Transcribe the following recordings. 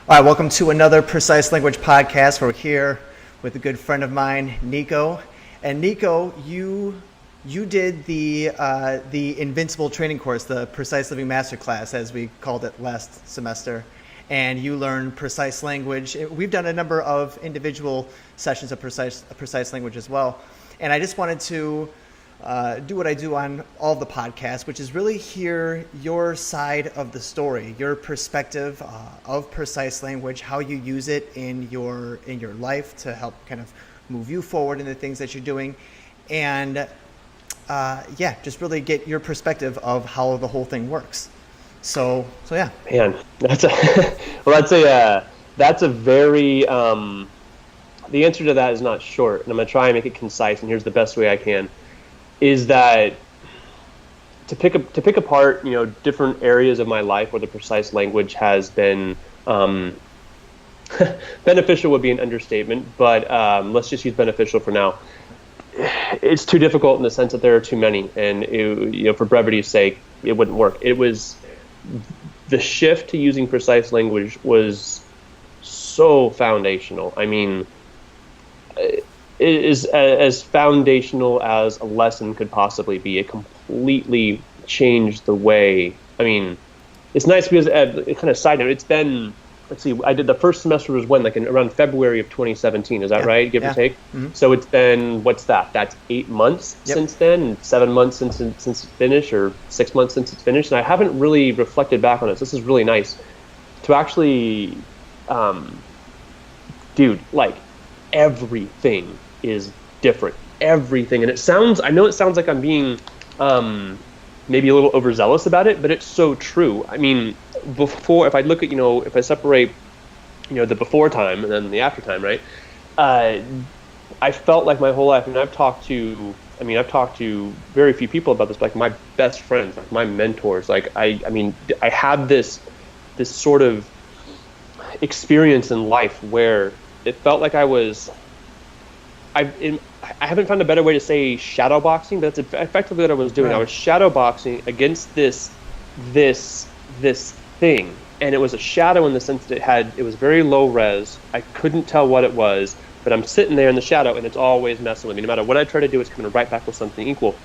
All right, welcome to another Precise Language podcast. We're here with a good friend of mine, Nikko. And Nikko, you did the Invincible training course, the Precise Living Masterclass, as we called it last semester. And you learned precise language. We've done a number of individual sessions of precise language as well. And I just wanted to do what I do on all the podcasts, which is really hear your side of the story, your perspective of precise language, how you use it in your life to help kind of move you forward in the things that you're doing, and just really get your perspective of how the whole thing works. So yeah. Man, that's a very the answer to that is not short, and I'm gonna try and make it concise. And here's the best way I can. Is that to pick apart, different areas of my life where the precise language has been beneficial would be an understatement, but let's just use beneficial for now. It's too difficult in the sense that there are too many, and for brevity's sake, it wouldn't work. It was the shift to using precise language was so foundational. I mean, it is as foundational as a lesson could possibly be. It completely changed the way. I mean, it's nice because it kind of side note. It's been, let's see, I did the first semester was around February of 2017. Is that right? Give or take. Mm-hmm. So it's been, what's that? That's 8 months since then, and 7 months since it's finished, or 6 months since it's finished. And I haven't really reflected back on it. So this is really nice to actually, everything is different. Everything. And I know it sounds like I'm being maybe a little overzealous about it, but it's so true. I mean, if I look at, if I separate, the before time and then the after time, right? I felt like my whole life, and I've talked to very few people about this, but like my best friends, like my mentors, like I had this sort of experience in life where it felt like I haven't found a better way to say shadow boxing, but that's effectively what I was doing. Right. I was shadow boxing against this thing, and it was a shadow in the sense that it was very low res. I couldn't tell what it was, but I'm sitting there in the shadow, and it's always messing with me. No matter what I try to do, it's coming right back with something equal.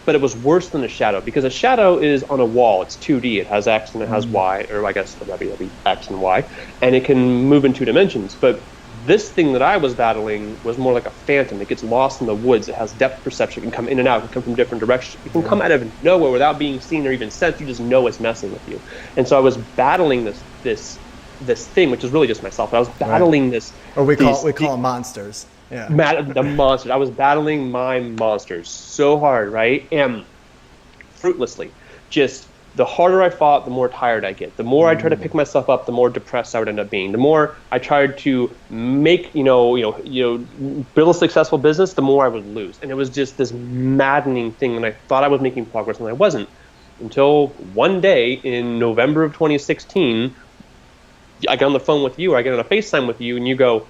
But it was worse than a shadow, because a shadow is on a wall. It's 2D. It has X and it has Y, or I guess that'd be X and Y, and it can move in 2 dimensions. But this thing that I was battling was more like a phantom. It gets lost in the woods. It has depth perception. It can come in and out. It can come from different directions. It can come out of nowhere without being seen or even sensed. You just know it's messing with you. And so I was battling this thing, which is really just myself. I was battling this. Or we call them monsters. Yeah. The monsters. I was battling my monsters so hard, right? And fruitlessly. Just the harder I fought, the more tired I get. The more I try to pick myself up, the more depressed I would end up being. The more I tried to make, build a successful business, the more I would lose. And it was just this maddening thing, and I thought I was making progress, and I wasn't. Until one day in November of 2016, I got on the phone with you, or I get on a FaceTime with you, and you go,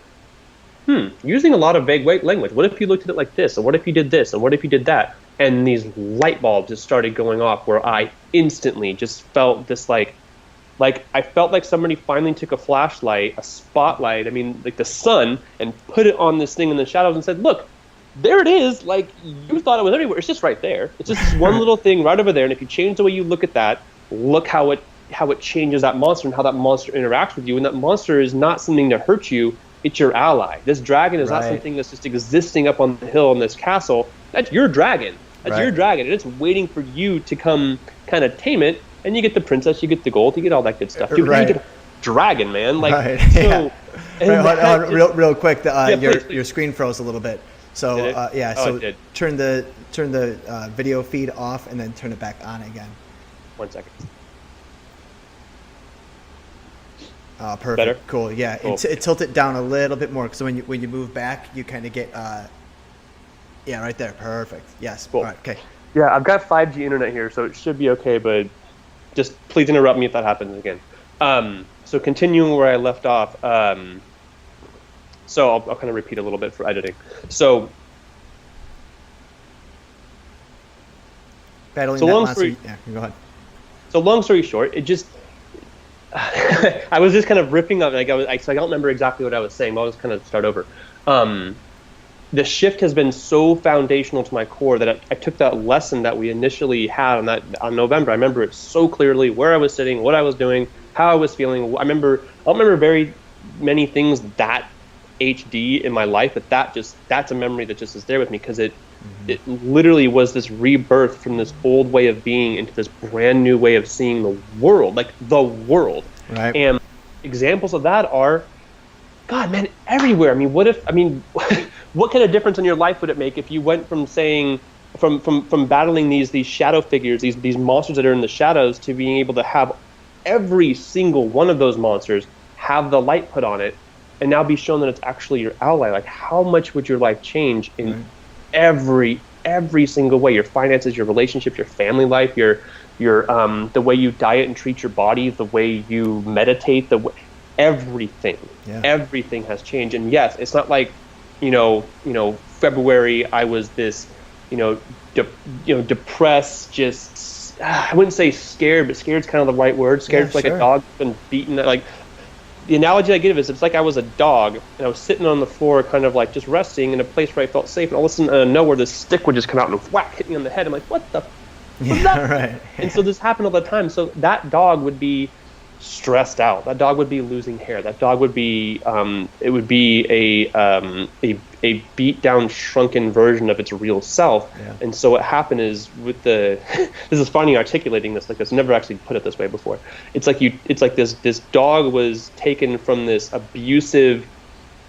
using a lot of vague language. What if you looked at it like this? And what if you did this? And what if you did that? And these light bulbs just started going off, where I instantly just felt this like I felt like somebody finally took a flashlight, a spotlight, like the sun, and put it on this thing in the shadows and said, look, there it is. Like, you thought it was everywhere. It's just right there. It's just this one little thing right over there. And if you change the way you look at that, look how it changes that monster and how that monster interacts with you. And that monster is not something to hurt you. It's your ally. This dragon is not something that's just existing up on the hill in this castle. That's your dragon. That's your dragon, and it's waiting for you to come kind of tame it, and you get the princess, you get the gold, you get all that good stuff. Dude, you get a dragon, man. Like, so. Yeah. Real quick, your screen froze a little bit. So turn the video feed off and then turn it back on again. 1 second. Perfect. Better? Cool. Yeah, cool. It tilt it down a little bit more, because when you move back, you kind of get. Yeah, right there. Perfect. Yes. Cool. All right. Okay. Yeah, I've got 5G internet here, so it should be okay, but just please interrupt me if that happens again. So continuing where I left off, so I'll kind of repeat a little bit for editing. So battling that monster. Yeah, go ahead. So long story short, it just I was just kind of ripping up, like so I don't remember exactly what I was saying, but I'll just kind of start over. The shift has been so foundational to my core that I took that lesson that we initially had on November. I remember it so clearly, where I was sitting, what I was doing, how I was feeling. I don't remember very many things that HD in my life, but that's a memory that just is there with me, because it literally was this rebirth from this old way of being into this brand new way of seeing the world, like the world. Right. And examples of that are, God, man, everywhere. I mean, what kind of difference in your life would it make if you went from saying, from battling these shadow figures, these monsters that are in the shadows, to being able to have every single one of those monsters have the light put on it, and now be shown that it's actually your ally? Like, how much would your life change in every single way? Your finances, your relationships, your family life, your the way you diet and treat your body, the way you meditate, everything. Yeah. Everything has changed. And yes, it's not like, February I was this, depressed, just I wouldn't say scared, but scared's kind of the right word. Scared's like a dog that's been beaten. Like, the analogy I give is, it's like I was a dog and I was sitting on the floor, kind of like just resting in a place where I felt safe, and all of a sudden, out of nowhere, this stick would just come out and whack, hit me on the head. I'm like, what the? Yeah, right. And so this happened all the time. So that dog would be stressed out. That dog would be losing hair. That dog would be, it would be a beat down, shrunken version of its real self. Yeah. And so what happened is, with this is funny articulating this like this. Never actually put it this way before. It's like this dog was taken from this abusive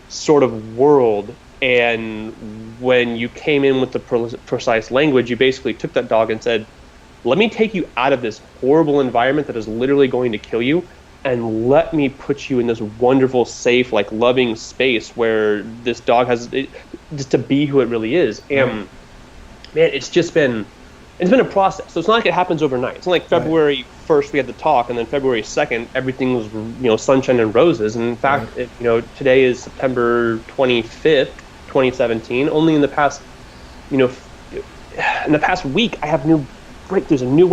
sort of world, and when you came in with the precise language, you basically took that dog and said, let me take you out of this horrible environment that is literally going to kill you, and let me put you in this wonderful, safe, like loving space where this dog has just to be who it really is. And man, it's been a process. So it's not like it happens overnight. It's not like February 1st we had the talk, and then February 2nd everything was sunshine and roses. And in fact, today is September 25th, 2017. Only in the past, week, I have new breakthroughs, and new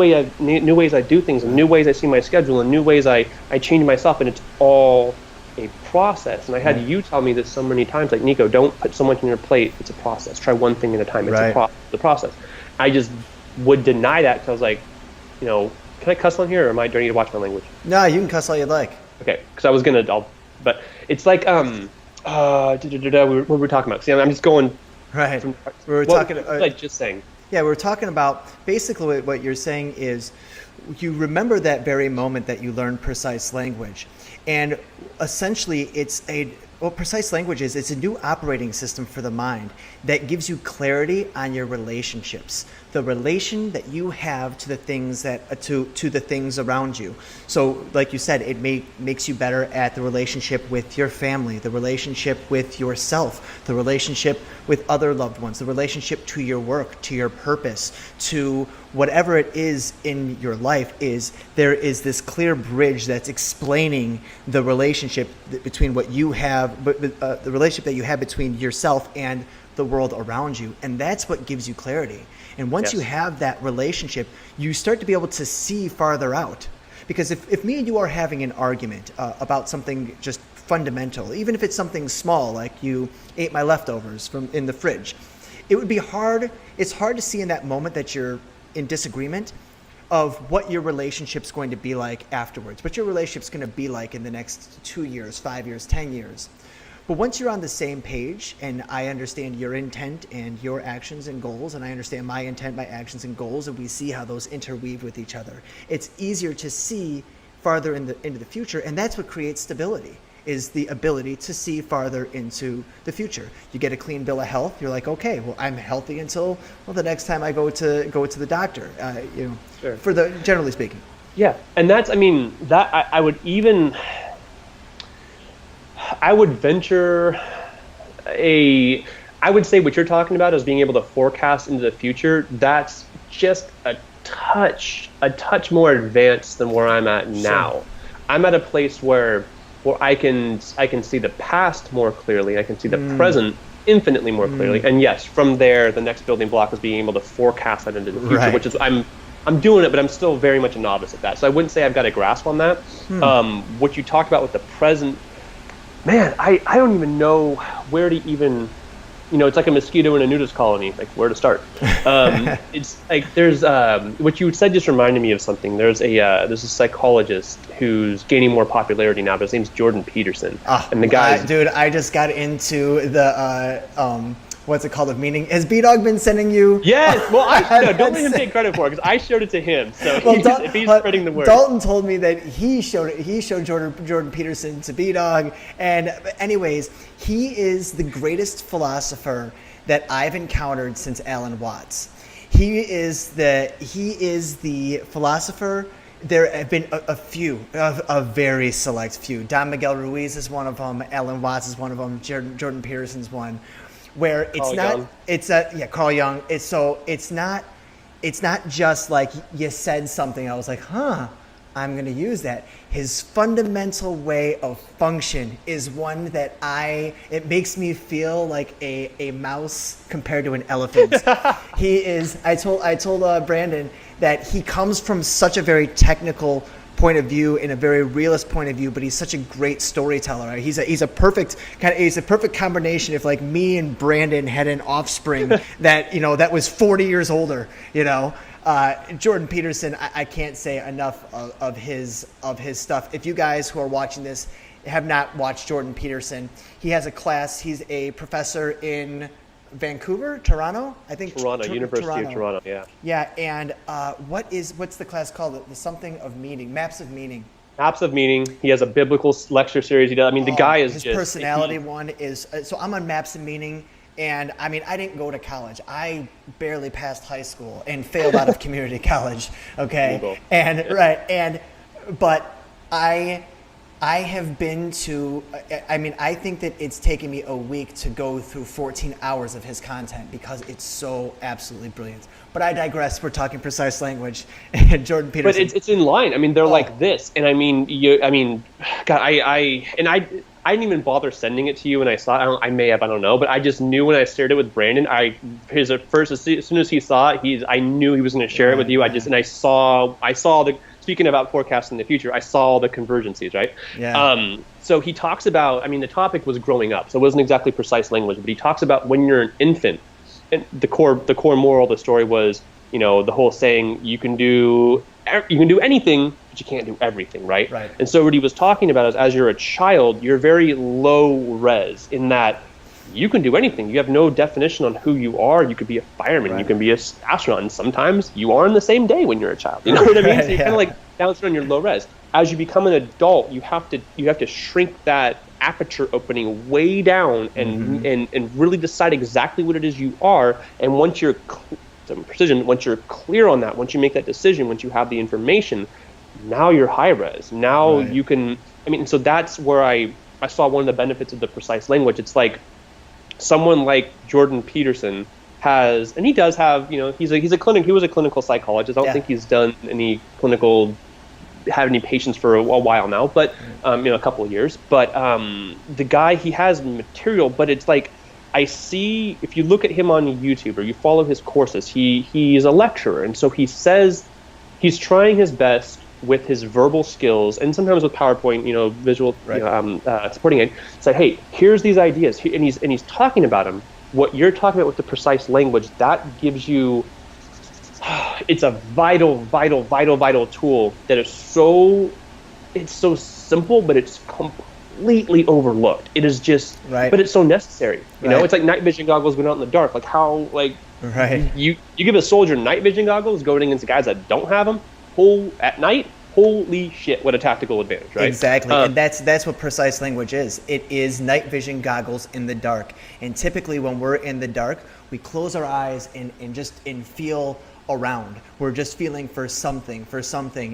ways I do things, and new ways I see my schedule, and new ways I change myself, and it's all a process. And I had you tell me this so many times, like, Nikko, don't put so much on your plate. It's a process. Try one thing at a time. It's a process. I just would deny that, because I was like, can I cuss on here, or do I need to watch my language? No, you can cuss all you'd like. Okay, because I was but it's like what were we talking about? See, I'm just going. Right. We were talking. Like just saying. Yeah, we're talking about basically what you're saying is, you remember that very moment that you learned precise language, and essentially precise language is, it's a new operating system for the mind that gives you clarity on your relationships, the relation that you have to the things to the things around you. So like you said, it makes you better at the relationship with your family, the relationship with yourself, the relationship with other loved ones, the relationship to your work, to your purpose, to whatever it is in your life. There is this clear bridge that's explaining the relationship between what you have, the relationship that you have between yourself and the world around you. And that's what gives you clarity. And once you have that relationship, you start to be able to see farther out. Because if me and you are having an argument about something just fundamental, even if it's something small, like you ate my leftovers from in the fridge, it would be hard. It's hard to see in that moment that you're in disagreement of what your relationship's going to be like afterwards, what your relationship's going to be like in the next 2 years, 5 years, 10 years. But once you're on the same page, and I understand your intent and your actions and goals, and I understand my intent, my actions and goals, and we see how those interweave with each other, it's easier to see farther into the future. And that's what creates stability, is the ability to see farther into the future. You get a clean bill of health, you're like, okay, well, I'm healthy until the next time I go to the doctor, sure. Generally speaking. Yeah, and that's, I would venture I would say what you're talking about is being able to forecast into the future. That's just a touch more advanced than where I'm at now. Sure. I'm at a place where I can see the past more clearly. I can see the present infinitely more clearly. And yes, from there, the next building block is being able to forecast that into the future, which is I'm doing it, but I'm still very much a novice at that. So I wouldn't say I've got a grasp on that. What you talked about with the present, man, I don't even know where to even, it's like a mosquito in a nudist colony, like where to start. It's like there's what you said just reminded me of something. There's a psychologist who's gaining more popularity now, but his name's Jordan Peterson. And the guy, dude, I just got into the what's it called, of meaning. Has B-Dog been sending you? Yes. Well, don't let him take credit for it, because I showed it to him. So if he's spreading the word. Dalton told me that he showed it. He showed Jordan Peterson to B-Dog. And anyways, he is the greatest philosopher that I've encountered since Alan Watts. He is the philosopher. There have been a very select few. Don Miguel Ruiz is one of them. Alan Watts is one of them. Jordan Peterson's one. Where Carl Jung. It's not just like you said something. I was like, I'm going to use that. His fundamental way of function is one that it makes me feel like a mouse compared to an elephant. I told Brandon that he comes from such a very technical point of view, in a very realist point of view, but he's such a great storyteller. He's a perfect combination. If like me and Brandon had an offspring that was 40 years older, Jordan Peterson, I can't say enough of his stuff. If you guys who are watching this have not watched Jordan Peterson, he has a class. He's a professor in Vancouver, Toronto, I think. University of Toronto, yeah. Yeah, and what's the class called? The something of meaning, Maps of Meaning. Maps of Meaning. He has a biblical lecture series. He does. I mean, the guy is his personality one is. So I'm on Maps of Meaning, and I mean, I didn't go to college. I barely passed high school and failed out of community college. Okay, but I have been to, I think that it's taken me a week to go through 14 hours of his content because it's so absolutely brilliant. But I digress. We're talking precise language and Jordan Peterson. But it's in line. I mean, they're like this. And I mean, God, I didn't even bother sending it to you when I saw it. I may have, I don't know. But I just knew when I shared it with Brandon, as soon as he saw it, I knew he was going to share it with you. I saw the, speaking about forecasting the future, I saw the convergencies, right? Yeah. So he talks about, the topic was growing up, so it wasn't exactly precise language, but he talks about when you're an infant, and the core moral of the story was, the whole saying, you can do anything, but you can't do everything, right? Right. And so what he was talking about is, as you're a child, you're very low res in that you can do anything. You have no definition on who you are. You could be a fireman. Right. You can be an astronaut. And sometimes you are in the same day when you're a child. You know what I mean? So you kind of like bounce around your low res. As you become an adult, you have to shrink that aperture opening way down and really decide exactly what it is you are. And once you're once you're clear on that, once you make that decision, once you have the information, now you're high res. Now you can. So that's where I saw one of the benefits of the precise language. It's like, someone like Jordan Peterson has, and he does have, he was a clinical psychologist. I don't think he's done had any patients for a while now, but a couple of years. But the guy, he has material, but it's like, I see, if you look at him on YouTube or you follow his courses, he's a lecturer, and so he says he's trying his best with his verbal skills, and sometimes with PowerPoint, visual supporting aid, say, hey, here's these ideas, and he's talking about them. What you're talking about with the precise language, that gives you, it's a vital tool that is so simple, but it's completely overlooked. It is just, but it's so necessary. It's like night vision goggles going out in the dark. Like how, you give a soldier night vision goggles going against the guys that don't have them. At night, holy shit, what a tactical advantage, right? Exactly, and that's what precise language is. It is night vision goggles in the dark. And typically when we're in the dark, we close our eyes and feel around. We're just feeling for something.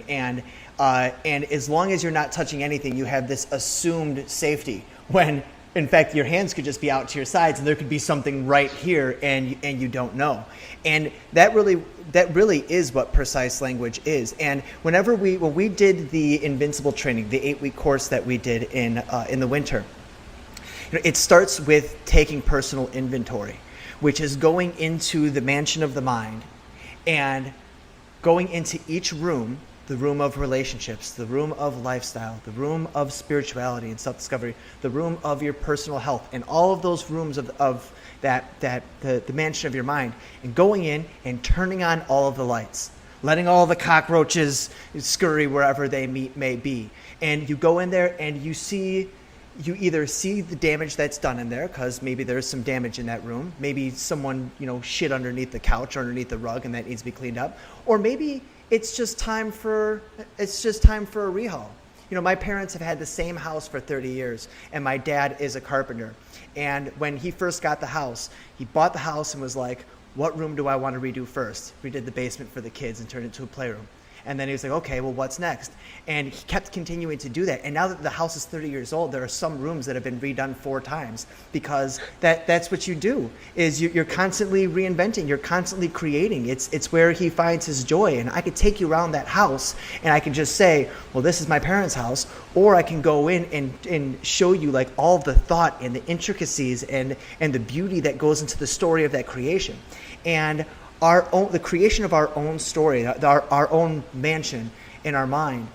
And as long as you're not touching anything, you have this assumed safety, when in fact your hands could just be out to your sides and there could be something right here and you don't know. And that really is what precise language is. And when we did the Invincible training, the 8-week course that we did in the winter, it starts with taking personal inventory, which is going into the mansion of the mind and going into each room, the room of relationships, the room of lifestyle, the room of spirituality and self-discovery, the room of your personal health, and all of those rooms of the mansion of your mind, and going in and turning on all of the lights, letting all the cockroaches scurry wherever they may be. And you go in there and you either see the damage that's done in there, because maybe there's some damage in that room. Maybe someone, shit underneath the couch or underneath the rug and that needs to be cleaned up. Or maybe it's just time for a rehaul. My parents have had the same house for 30 years, and my dad is a carpenter. And when he first got the house, he bought the house and was like, what room do I want to redo first? We did the basement for the kids and turned it into a playroom. And then he was like, okay, well, what's next? And he kept continuing to do that. And now that the house is 30 years old, there are some rooms that have been redone 4 times, because that's what you do, is you're constantly reinventing, you're constantly creating. It's where he finds his joy. And I could take you around that house and I can just say, well, this is my parents' house. Or I can go in and show you like all the thought and the intricacies and the beauty that goes into the story of that creation. And the creation of our own story, our own mansion in our mind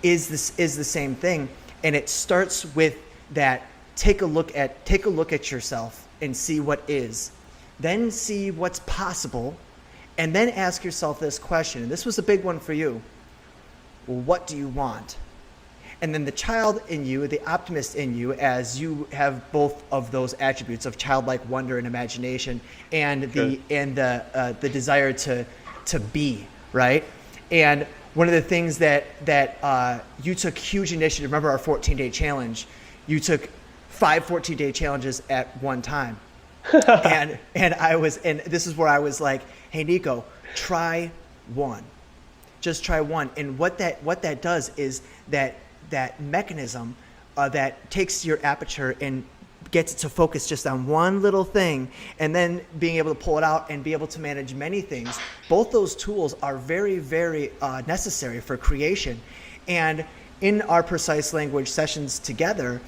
is the same thing. And it starts with that, take a look at yourself and see what is, then see what's possible, and then ask yourself this question. And this was a big one for you. Well, what do you want? And then the child in you, the optimist in you, as you have both of those attributes of childlike wonder and imagination, and the desire to be, right? And one of the things that you took huge initiative. Remember our 14-day challenge? You took 5 14-day challenges at one time, and this is where I was like, hey Nikko, try one, just try one. And what that does is that mechanism that takes your aperture and gets it to focus just on one little thing, and then being able to pull it out and be able to manage many things. Both those tools are very, very necessary for creation. And in our precise language sessions together,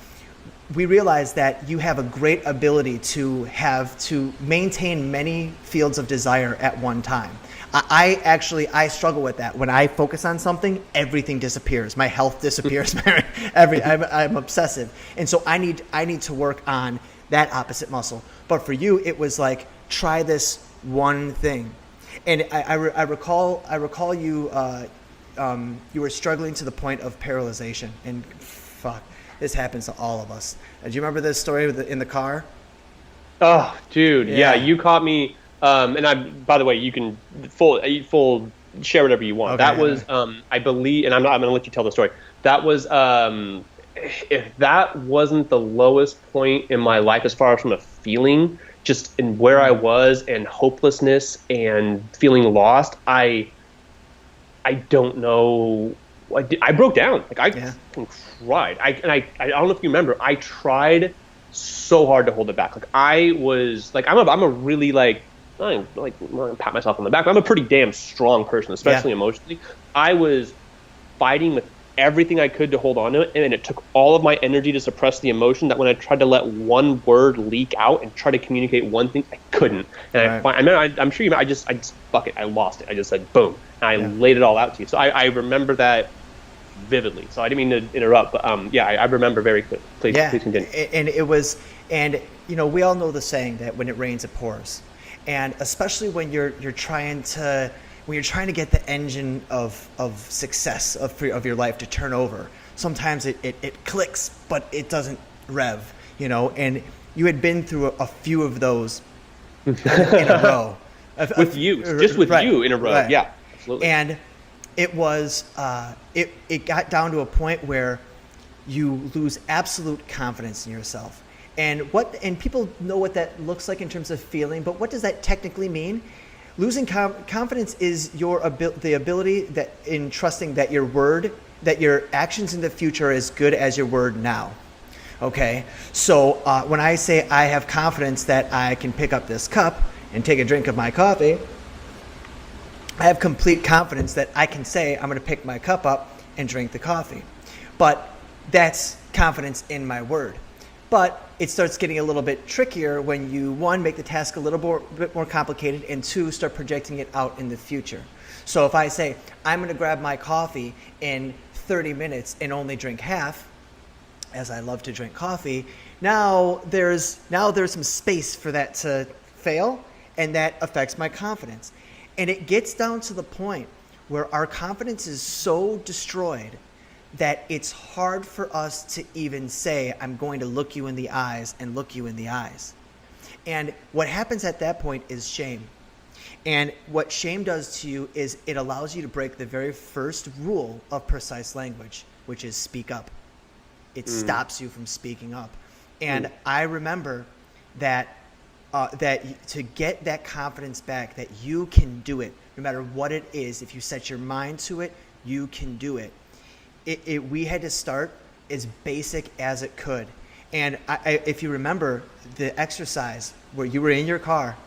we realize that you have a great ability to maintain many fields of desire at one time. I struggle with that. When I focus on something, everything disappears. My health disappears. I'm obsessive. And so I need to work on that opposite muscle. But for you, it was like, try this one thing. And I recall you you were struggling to the point of paralyzation. And fuck, this happens to all of us. Do you remember this story in the car? Oh, dude. Yeah, you caught me. And by the way, you can full share whatever you want. Okay, that was, I believe, and I'm going to let you tell the story. That was, if that wasn't the lowest point in my life as far as from a feeling, just in where I was and hopelessness and feeling lost, I don't know. I broke down. Like I cried. I don't know if you remember. I tried so hard to hold it back. Like I was like, I'm a really like. I'm gonna pat myself on the back, but I'm a pretty damn strong person, especially emotionally. I was fighting with everything I could to hold on to it, and it took all of my energy to suppress the emotion, that when I tried to let one word leak out and try to communicate one thing, I couldn't. And I'm sure I just fuck it, I lost it. I just said boom, and I laid it all out to you. So I remember that vividly. So I didn't mean to interrupt, but I remember very clearly. Please continue. And it was, and we all know the saying that when it rains, it pours. And especially when you're trying to get the engine of success of your life to turn over, sometimes it clicks, but it doesn't rev, and you had been through a few of those in a row. You in a row. Right. Yeah, absolutely. And it was, it got down to a point where you lose absolute confidence in yourself. And people know what that looks like in terms of feeling, but what does that technically mean? Losing confidence is the ability that in trusting that your actions in the future are as good as your word now. Okay, so when I say I have confidence that I can pick up this cup and take a drink of my coffee, I have complete confidence that I can say I'm going to pick my cup up and drink the coffee. But that's confidence in my word. But it starts getting a little bit trickier when you, 1, make the task a little bit more complicated, and 2, start projecting it out in the future. So if I say, I'm going to grab my coffee in 30 minutes and only drink half, as I love to drink coffee, now there's some space for that to fail, and that affects my confidence. And it gets down to the point where our confidence is so destroyed that it's hard for us to even say, I'm going to look you in the eyes and look you in the eyes. And what happens at that point is shame. And what shame does to you is it allows you to break the very first rule of precise language, which is speak up. It stops you from speaking up. And I remember that to get that confidence back, that you can do it, no matter what it is, if you set your mind to it, you can do it. We had to start as basic as it could. And if you remember the exercise where you were in your car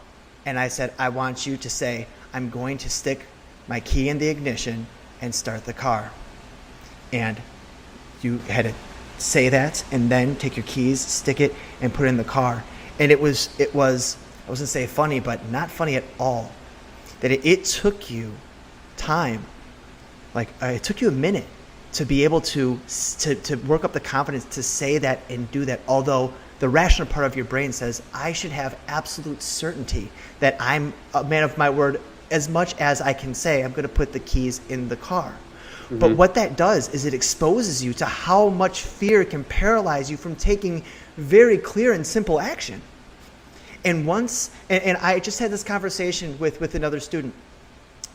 and I said, I want you to say, I'm going to stick my key in the ignition and start the car. And you had to say that and then take your keys, stick it, and put it in the car. And it was I was going to say funny, but not funny at all. That it took you time, like it took you a minute to be able to work up the confidence to say that and do that. Although the rational part of your brain says, I should have absolute certainty that I'm a man of my word. As much as I can say, I'm going to put the keys in the car. Mm-hmm. But what that does is it exposes you to how much fear can paralyze you from taking very clear and simple action. And once, and I just had this conversation with another student,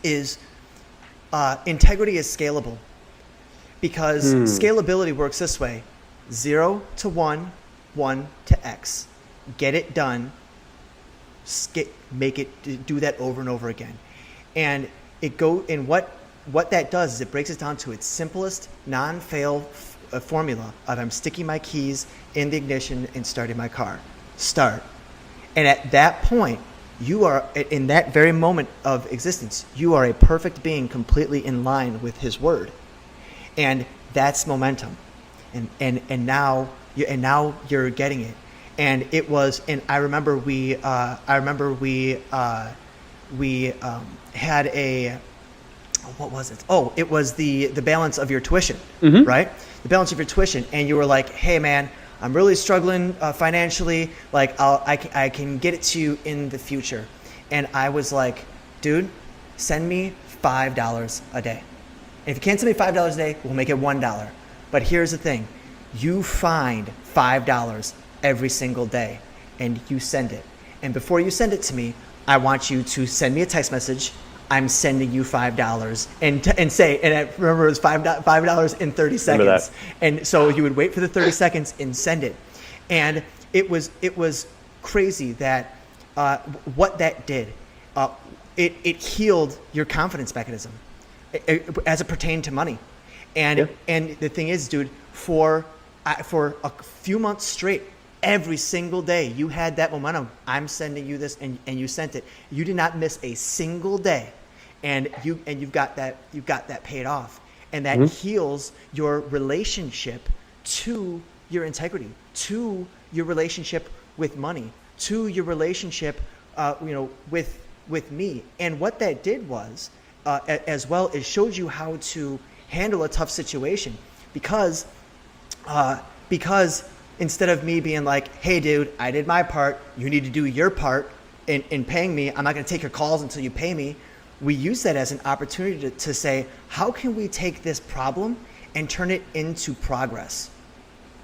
is integrity is scalable. Because scalability works this way: 0 to 1, 1 to X. Get it done. Make it do that over and over again. And what that does is it breaks it down to its simplest non-fail formula of I'm sticking my keys in the ignition and starting my car. Start. And at that point, you are, in that very moment of existence, you are a perfect being completely in line with his word. And that's momentum. And now you're getting it. And it was, and I remember we had a, what was it? Oh, it was the balance of your tuition, right? The balance of your tuition. And you were like, hey man, I'm really struggling financially. Like I can get it to you in the future. And I was like, dude, send me $5 a day. And if you can't send me $5 a day, we'll make it $1. But here's the thing. You find $5 every single day and you send it. And before you send it to me, I want you to send me a text message. I'm sending you $5 and say, and I remember it was $5 in 30 seconds. And so you would wait for the 30 seconds and send it. And it was crazy that what that did. It healed your confidence mechanism as it pertained to money. And the thing is, dude, for a few months straight, every single day you had that momentum. I'm sending you this, and you sent it. You did not miss a single day, and you've got that paid off, and that heals your relationship to your integrity, to your relationship with money, to your relationship, with me. And what that did was, as well, it showed you how to handle a tough situation, because instead of me being like, hey dude, I did my part, you need to do your part in paying me, I'm not going to take your calls until you pay me. We use that as an opportunity to say, how can we take this problem and turn it into progress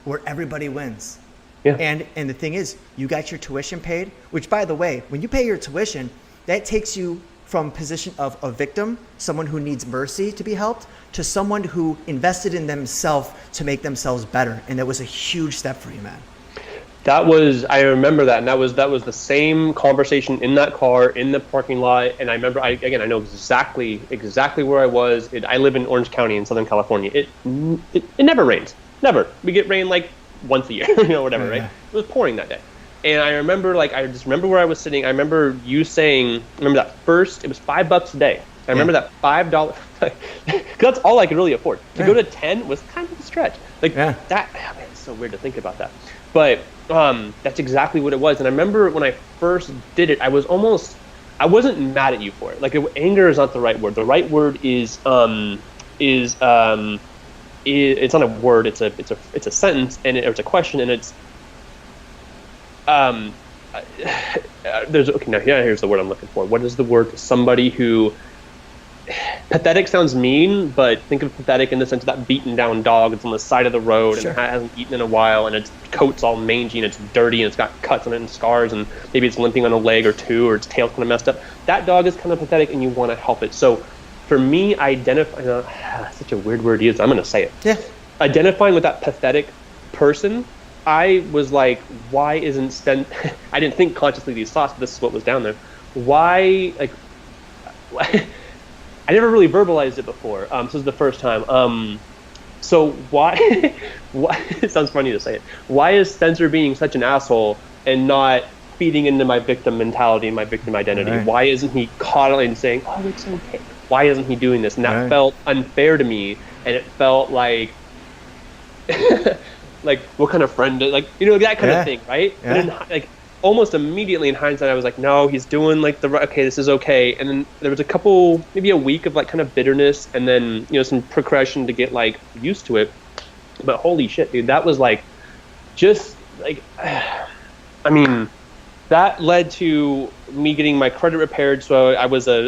where everybody wins? Yeah. And the thing is, you got your tuition paid, which, by the way, when you pay your tuition, that takes you from position of a victim, someone who needs mercy to be helped, to someone who invested in themselves to make themselves better. And that was a huge step for you, man. I remember that. And that was the same conversation in that car, in the parking lot. And I remember, I know exactly where I was. I live in Orange County in Southern California. It never rains. Never. We get rain like once a year, whatever, right? It was pouring that day. And I remember, I just remember where I was sitting. I remember you saying, that first, it was $5 a day. I remember that $5, because that's all I could really afford. To go to 10 was kind of a stretch. That, man, it's so weird to think about that. But that's exactly what it was. And I remember when I first did it, I was almost I wasn't mad at you for it. Like, anger is not the right word. The right word is it's not a word. It's a sentence, or it's a question, and it's here's the word I'm looking for. What is the word? Somebody who, pathetic sounds mean, but think of pathetic in the sense of that beaten down dog that's on the side of the road and it hasn't eaten in a while, and its coat's all mangy and it's dirty and it's got cuts on it and scars, and maybe it's limping on a leg or two, or its tail's kind of messed up. That dog is kind of pathetic and you want to help it. So for me, such a weird word to use, I'm going to say it. Yeah. Identifying with that pathetic person, I was like, why isn't I didn't think consciously these thoughts, but this is what was down there. Why, like, I never really verbalized it before. This is the first time. So why, it sounds funny to say it. Why is Spencer being such an asshole and not feeding into my victim mentality and my victim identity? Right. Why isn't he coddling and saying, oh, it's okay? Why isn't he doing this? And that felt unfair to me. And it felt like, like, what kind of friend, like, that kind of thing, right? Yeah. And then, like, almost immediately in hindsight, I was like, no, he's doing like okay, this is okay. And then there was maybe a week of like kind of bitterness, and then, some progression to get like used to it. But holy shit, dude, that was like, just like, I mean, that led to me getting my credit repaired. So I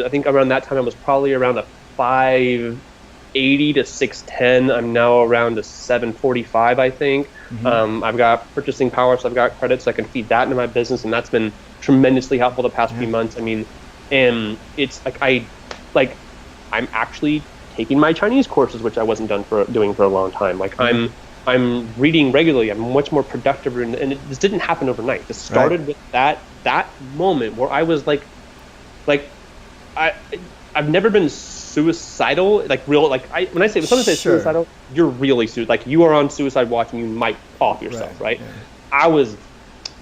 think around that time I was probably around a 580 to 610. I'm now around a 745, I think. Mm-hmm. I've got purchasing power, so I've got credit, so I can feed that into my business, and that's been tremendously helpful the past few months. I mean, and it's like I'm actually taking my Chinese courses, which I wasn't doing for a long time. Like, I'm reading regularly. I'm much more productive, and this didn't happen overnight. This started with that moment where I was like I've never been suicidal, like real, like when someone says suicidal, you're really like you are on suicide watch and you might off yourself, right? Yeah. I was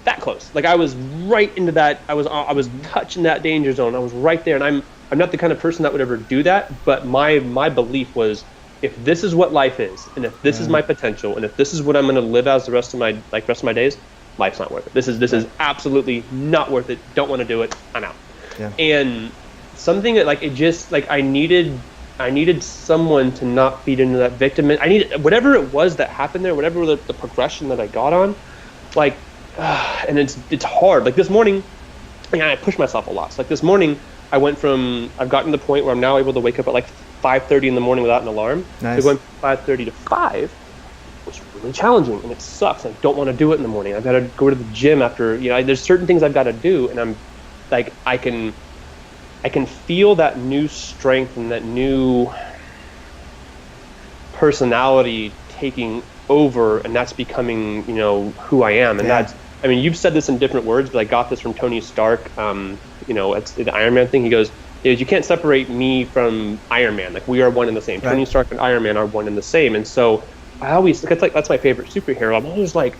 that close. Like, I was right into that. I was touching that danger zone. I was right there, and I'm not the kind of person that would ever do that. But my belief was, if this is what life is, and if this is my potential, and if this is what I'm going to live as the rest of my days, life's not worth it. This is absolutely not worth it. Don't want to do it. I'm out. Yeah. And something that, like, it just, like, I needed someone to not feed into that victim. I needed whatever it was that happened there, whatever the progression that I got on, like, and it's hard. Like, this morning, I push myself a lot. So, like, this morning, I've gotten to the point where I'm now able to wake up at like 5:30 in the morning without an alarm. Nice. So going from 5:30 to 5 was really challenging, and it sucks. I don't want to do it in the morning. I've got to go to the gym after, there's certain things I've got to do, and I'm like, I can feel that new strength and that new personality taking over, and that's becoming, who I am. And that's, I mean, you've said this in different words, but I got this from Tony Stark. It's the Iron Man thing. He goes, you can't separate me from Iron Man. Like, we are one and the same. Right. Tony Stark and Iron Man are one and the same. And so I always, that's my favorite superhero. I'm always like,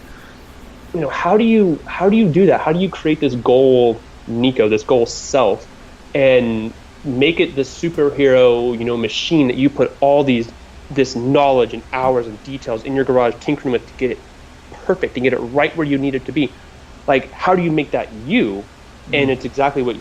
how do you do that? How do you create this goal, Nikko, this goal self, and make it this superhero, machine that you put all this knowledge and hours and details in your garage tinkering with to get it perfect and get it right where you need it to be? Like, how do you make that you? Mm-hmm. And it's exactly what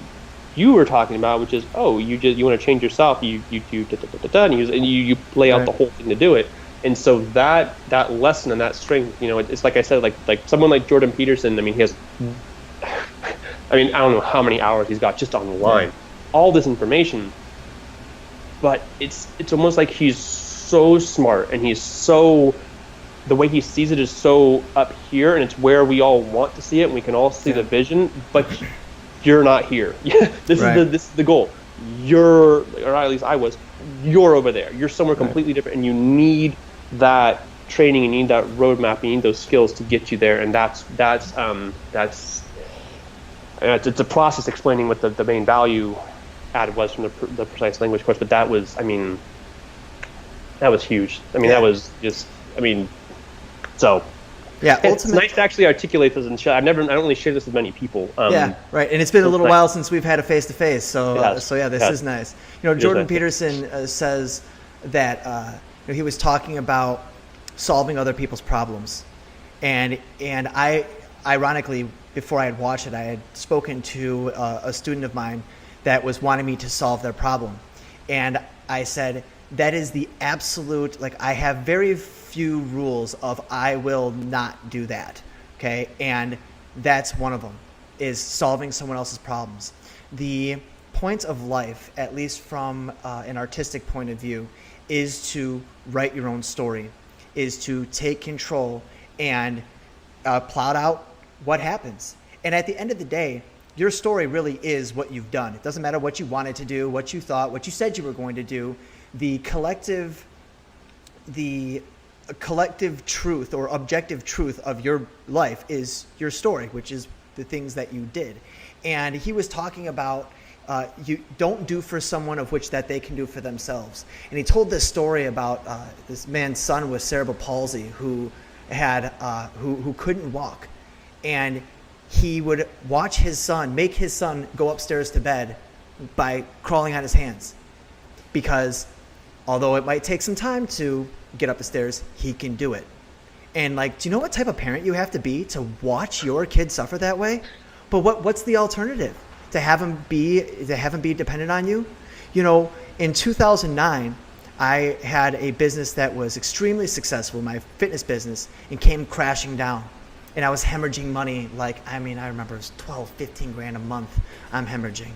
you were talking about, which is, you want to change yourself, you and you lay out the whole thing to do it. And so that lesson and that strength, it's like I said, like someone like Jordan Peterson. I mean, he has, I don't know how many hours he's got just online, all this information, but it's almost like he's so smart, and the way he sees it is so up here, and it's where we all want to see it, and we can all see the vision, but you're not here. This is the goal. Or at least I was. You're over there. You're somewhere completely different, and you need that training, you need that roadmap, you need those skills to get you there, and it's a process explaining what the main value added was from the precise language course, but that was huge. That was just, so. Yeah, it's nice to actually articulate this and share. I don't really share this with many people. And it's been a little while since we've had a face-to-face, so this is nice. Jordan Peterson says that he was talking about solving other people's problems, and I, ironically, before I had watched it, I had spoken to a student of mine that was wanting me to solve their problem. And I said, that is the absolute, like, I have very few rules of I will not do that, okay? And that's one of them, is solving someone else's problems. The point of life, at least from an artistic point of view, is to write your own story, is to take control and plot out what happens. And at the end of the day, your story really is what you've done. It doesn't matter what you wanted to do, what you thought, what you said you were going to do. The collective truth or objective truth of your life is your story, which is the things that you did. And he was talking about you don't do for someone of which that they can do for themselves. And he told this story about this man's son with cerebral palsy who couldn't walk, and he would watch his son, make his son go upstairs to bed by crawling on his hands, because although it might take some time to get up the stairs, he can do it. And like, do you know what type of parent you have to be to watch your kid suffer that way? But what's the alternative? To have him be dependent on you? You know, in 2009, I had a business that was extremely successful, my fitness business, and came crashing down. And I was hemorrhaging money, I remember it was 12, 15 grand a month I'm hemorrhaging.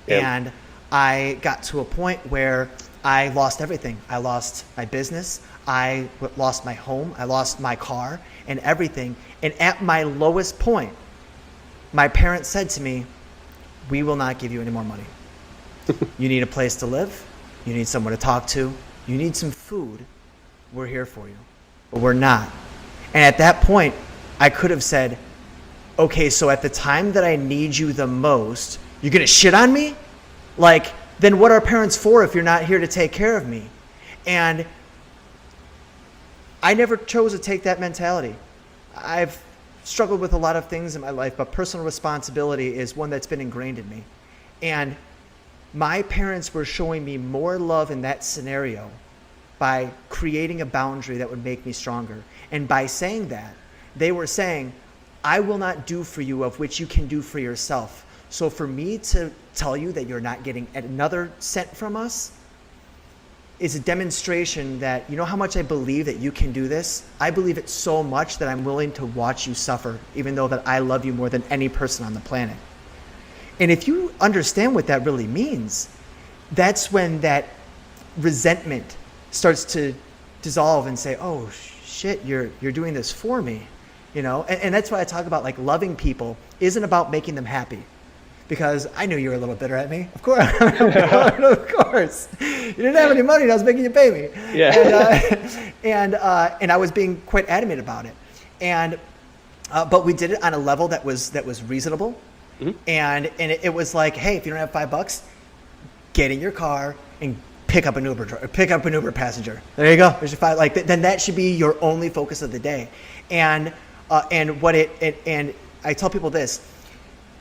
Yep. And I got to a point where I lost everything. I lost my business, I lost my home, I lost my car and everything. And at my lowest point, my parents said to me, we will not give you any more money. You need a place to live, you need someone to talk to, you need some food, we're here for you. But we're not. And at that point, I could have said, okay, so at the time that I need you the most, you're gonna shit on me? Like, then what are parents for if you're not here to take care of me? And I never chose to take that mentality. I've struggled with a lot of things in my life, but personal responsibility is one that's been ingrained in me. And my parents were showing me more love in that scenario by creating a boundary that would make me stronger. And by saying that, they were saying, I will not do for you of which you can do for yourself. So for me to tell you that you're not getting another cent from us is a demonstration that, you know how much I believe that you can do this? I believe it so much that I'm willing to watch you suffer, even though that I love you more than any person on the planet. And if you understand what that really means, that's when that resentment starts to dissolve and say, oh shit, you're doing this for me. You know, and that's why I talk about, like, loving people isn't about making them happy. Because I knew you were a little bitter at me. Of course. Of course. You didn't have any money and I was making you pay me. Yeah. And I was being quite adamant about it. And but we did it on a level that was reasonable. Mm-hmm. And it was like, hey, if you don't have $5, get in your car and pick up an Uber passenger. There you go. There's your $5. Like, then that should be your only focus of the day. And I tell people this.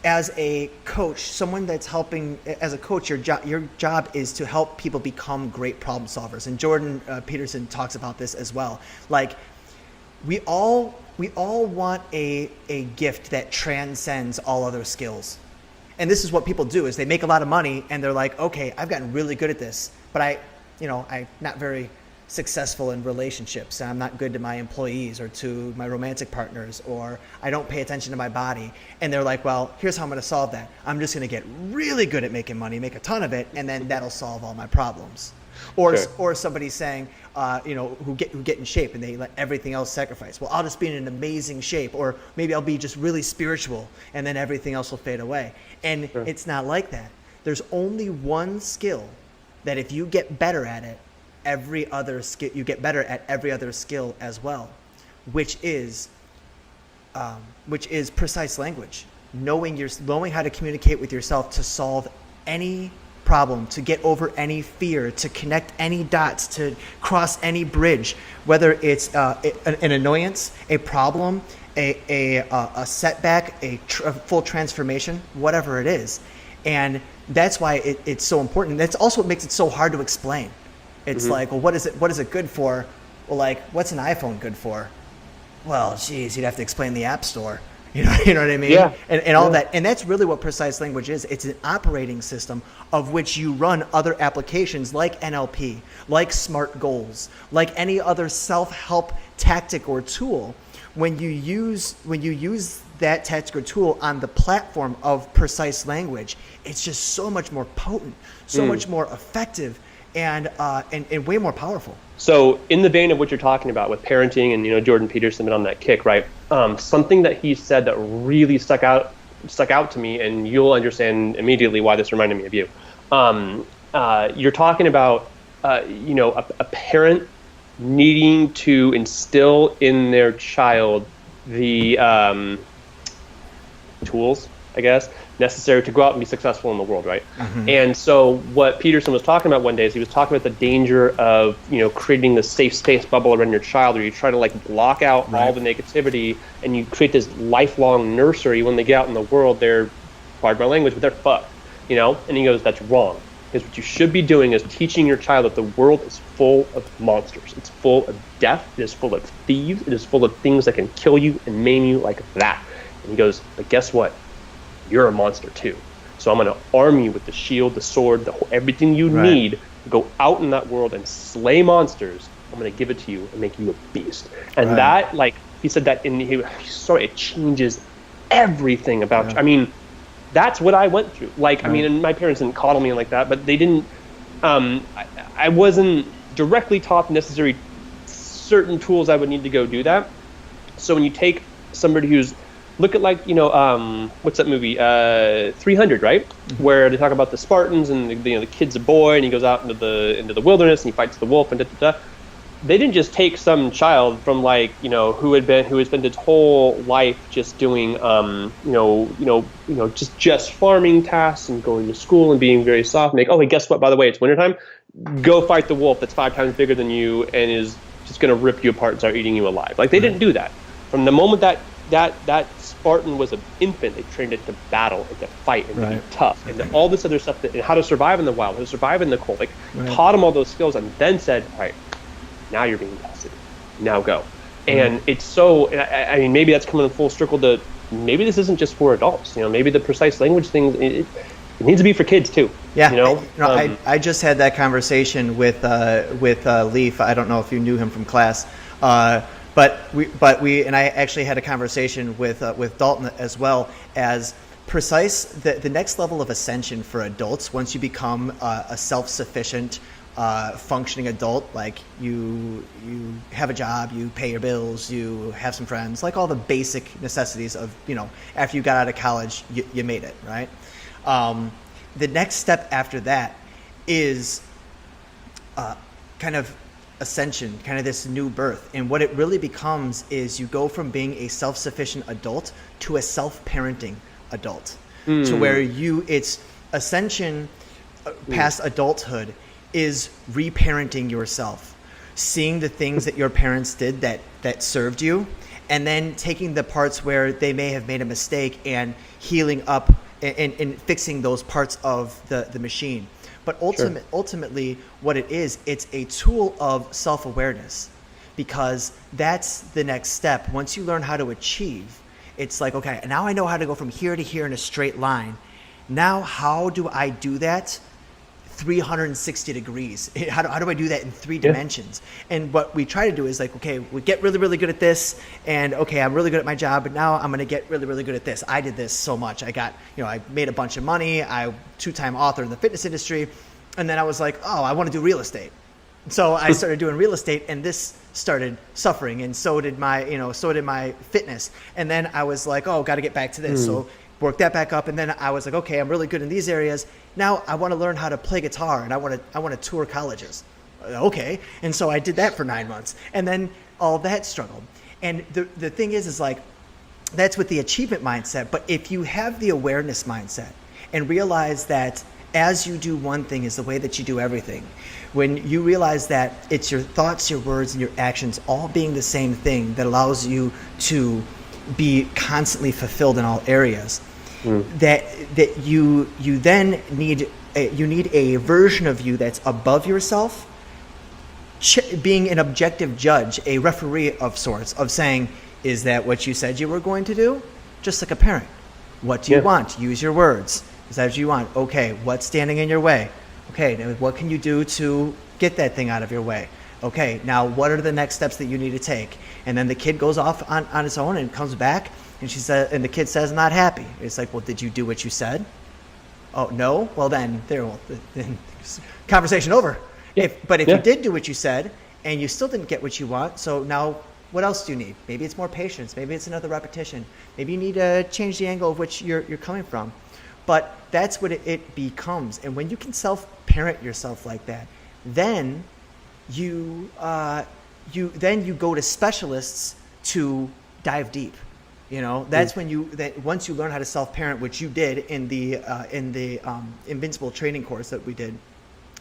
As a coach, someone that's helping, as a coach, your job is to help people become great problem solvers. And Jordan Peterson talks about this as well. Like, we all want a gift that transcends all other skills. And this is what people do, is they make a lot of money and they're like, okay, I've gotten really good at this, but I'm not very successful in relationships. I'm not good to my employees or to my romantic partners, or I don't pay attention to my body. And they're like, well, here's how I'm going to solve that. I'm just going to get really good at making money, make a ton of it, and then that'll solve all my problems. Or somebody saying, who get in shape and they let everything else sacrifice. Well, I'll just be in an amazing shape, or maybe I'll be just really spiritual, and then everything else will fade away. And It's not like that. There's only one skill that if you get better at it, you get better at every other skill as well, which is precise language, knowing how to communicate with yourself to solve any problem, to get over any fear, to connect any dots, to cross any bridge, whether it's an annoyance, a problem, a setback, a full transformation, whatever it is. And that's why it's so important. That's also what makes it so hard to explain. It's like, well, what is it good for? Well, like, what's an iPhone good for? Well, geez, you'd have to explain the App Store. You know what I mean? Yeah. And all that. And that's really what precise language is. It's an operating system of which you run other applications like NLP, like SMART goals, like any other self-help tactic or tool. When you use that tactic or tool on the platform of precise language, it's just so much more potent, so much more effective, and way more powerful. So in the vein of what you're talking about with parenting and, Jordan Peterson been on that kick, right? Something that he said that really stuck out to me, and you'll understand immediately why this reminded me of you. You're talking about, a parent needing to instill in their child the tools, I guess, necessary to go out and be successful in the world, right? Mm-hmm. And so what Peterson was talking about one day is he was talking about the danger of, creating the safe space bubble around your child, where you try to block out all the negativity, and you create this lifelong nursery. When they get out in the world, they're, pardon my language, but they're fucked, And he goes, that's wrong. Because what you should be doing is teaching your child that the world is full of monsters. It's full of death. It is full of thieves. It is full of things that can kill you and maim you like that. And he goes, but guess what? You're a monster too. So I'm going to arm you with the shield, the sword, everything you need to go out in that world and slay monsters. I'm going to give it to you and make you a beast. And that, he said that it changes everything about you. I mean, that's what I went through. And my parents didn't coddle me like that, but they didn't, I wasn't directly taught necessary certain tools I would need to go do that. So when you take somebody who's, look at what's that movie, 300, right? Mm-hmm. Where they talk about the Spartans and the kid's a boy and he goes out into the wilderness and he fights the wolf and They didn't just take some child from who has spent his whole life just doing just farming tasks and going to school and being very soft. And hey, guess what? By the way, it's wintertime. Go fight the wolf that's 5 times bigger than you and is just going to rip you apart and start eating you alive. They didn't do that. From the moment that Spartan was an infant, they trained it to battle and to fight and to be tough and all this other stuff, and how to survive in the wild, how to survive in the cold. Taught him all those skills and then said, all right, now you're being tested. Now go. And it's so, I mean, maybe that's coming in full circle to, maybe this isn't just for adults. Maybe the precise language thing, it needs to be for kids too. Yeah. I just had that conversation with Leaf. I don't know if you knew him from class. But we and I actually had a conversation with Dalton as well, as precise the next level of ascension for adults. Once you become a self-sufficient, functioning adult, you have a job, you pay your bills, you have some friends, all the basic necessities of, after you got out of college, you made it, right? The next step after that is kind of ascension, kind of this new birth. And what it really becomes is you go from being a self-sufficient adult to a self-parenting adult, to where it's ascension past adulthood is reparenting yourself, seeing the things that your parents did that served you, and then taking the parts where they may have made a mistake and healing up and fixing those parts of the machine. But ultimately, what it is, it's a tool of self-awareness, because that's the next step. Once you learn how to achieve, it's okay, now I know how to go from here to here in a straight line. Now, how do I do that 360 degrees? How do I do that in 3 dimensions? And what we try to do is okay, we get really, really good at this, and okay, I'm really good at my job, but now I'm going to get really, really good at this. I did this so much. I got, I made a bunch of money. I'm 2-time author in the fitness industry. And then I was I want to do real estate. So I started doing real estate, and this started suffering, and so did my fitness. And then I was got to get back to this. So worked that back up, and then I was okay, I'm really good in these areas. Now I want to learn how to play guitar, and I want to tour colleges. Okay. And so I did that for 9 months, and then all that struggled. And the thing is that's with the achievement mindset. But if you have the awareness mindset and realize that as you do one thing is the way that you do everything, when you realize that it's your thoughts, your words, and your actions all being the same thing that allows you to be constantly fulfilled in all areas, that you then need a version of you that's above yourself, being an objective judge, a referee of sorts, of saying, is that what you said you were going to do? just like a parent. What do you Yeah. want? Use your words. Is that what you want? Okay, what's standing in your way? Okay, now what can you do to get that thing out of your way? Okay, now what are the next steps that you need to take? And then the kid goes off on his own and comes back, and she said, and the kid says, not happy. It's like, well, did you do what you said? Oh, no? Well, then conversation over. Yeah. But if Yeah. you did do what you said and you still didn't get what you want, so now what else do you need? Maybe it's more patience. Maybe it's another repetition. Maybe you need to change the angle of which you're coming from. But that's what it becomes. And when you can self-parent yourself like that, then you go to specialists to dive deep. You know, that's when once you learn how to self-parent, which you did in the Invincible training course that we did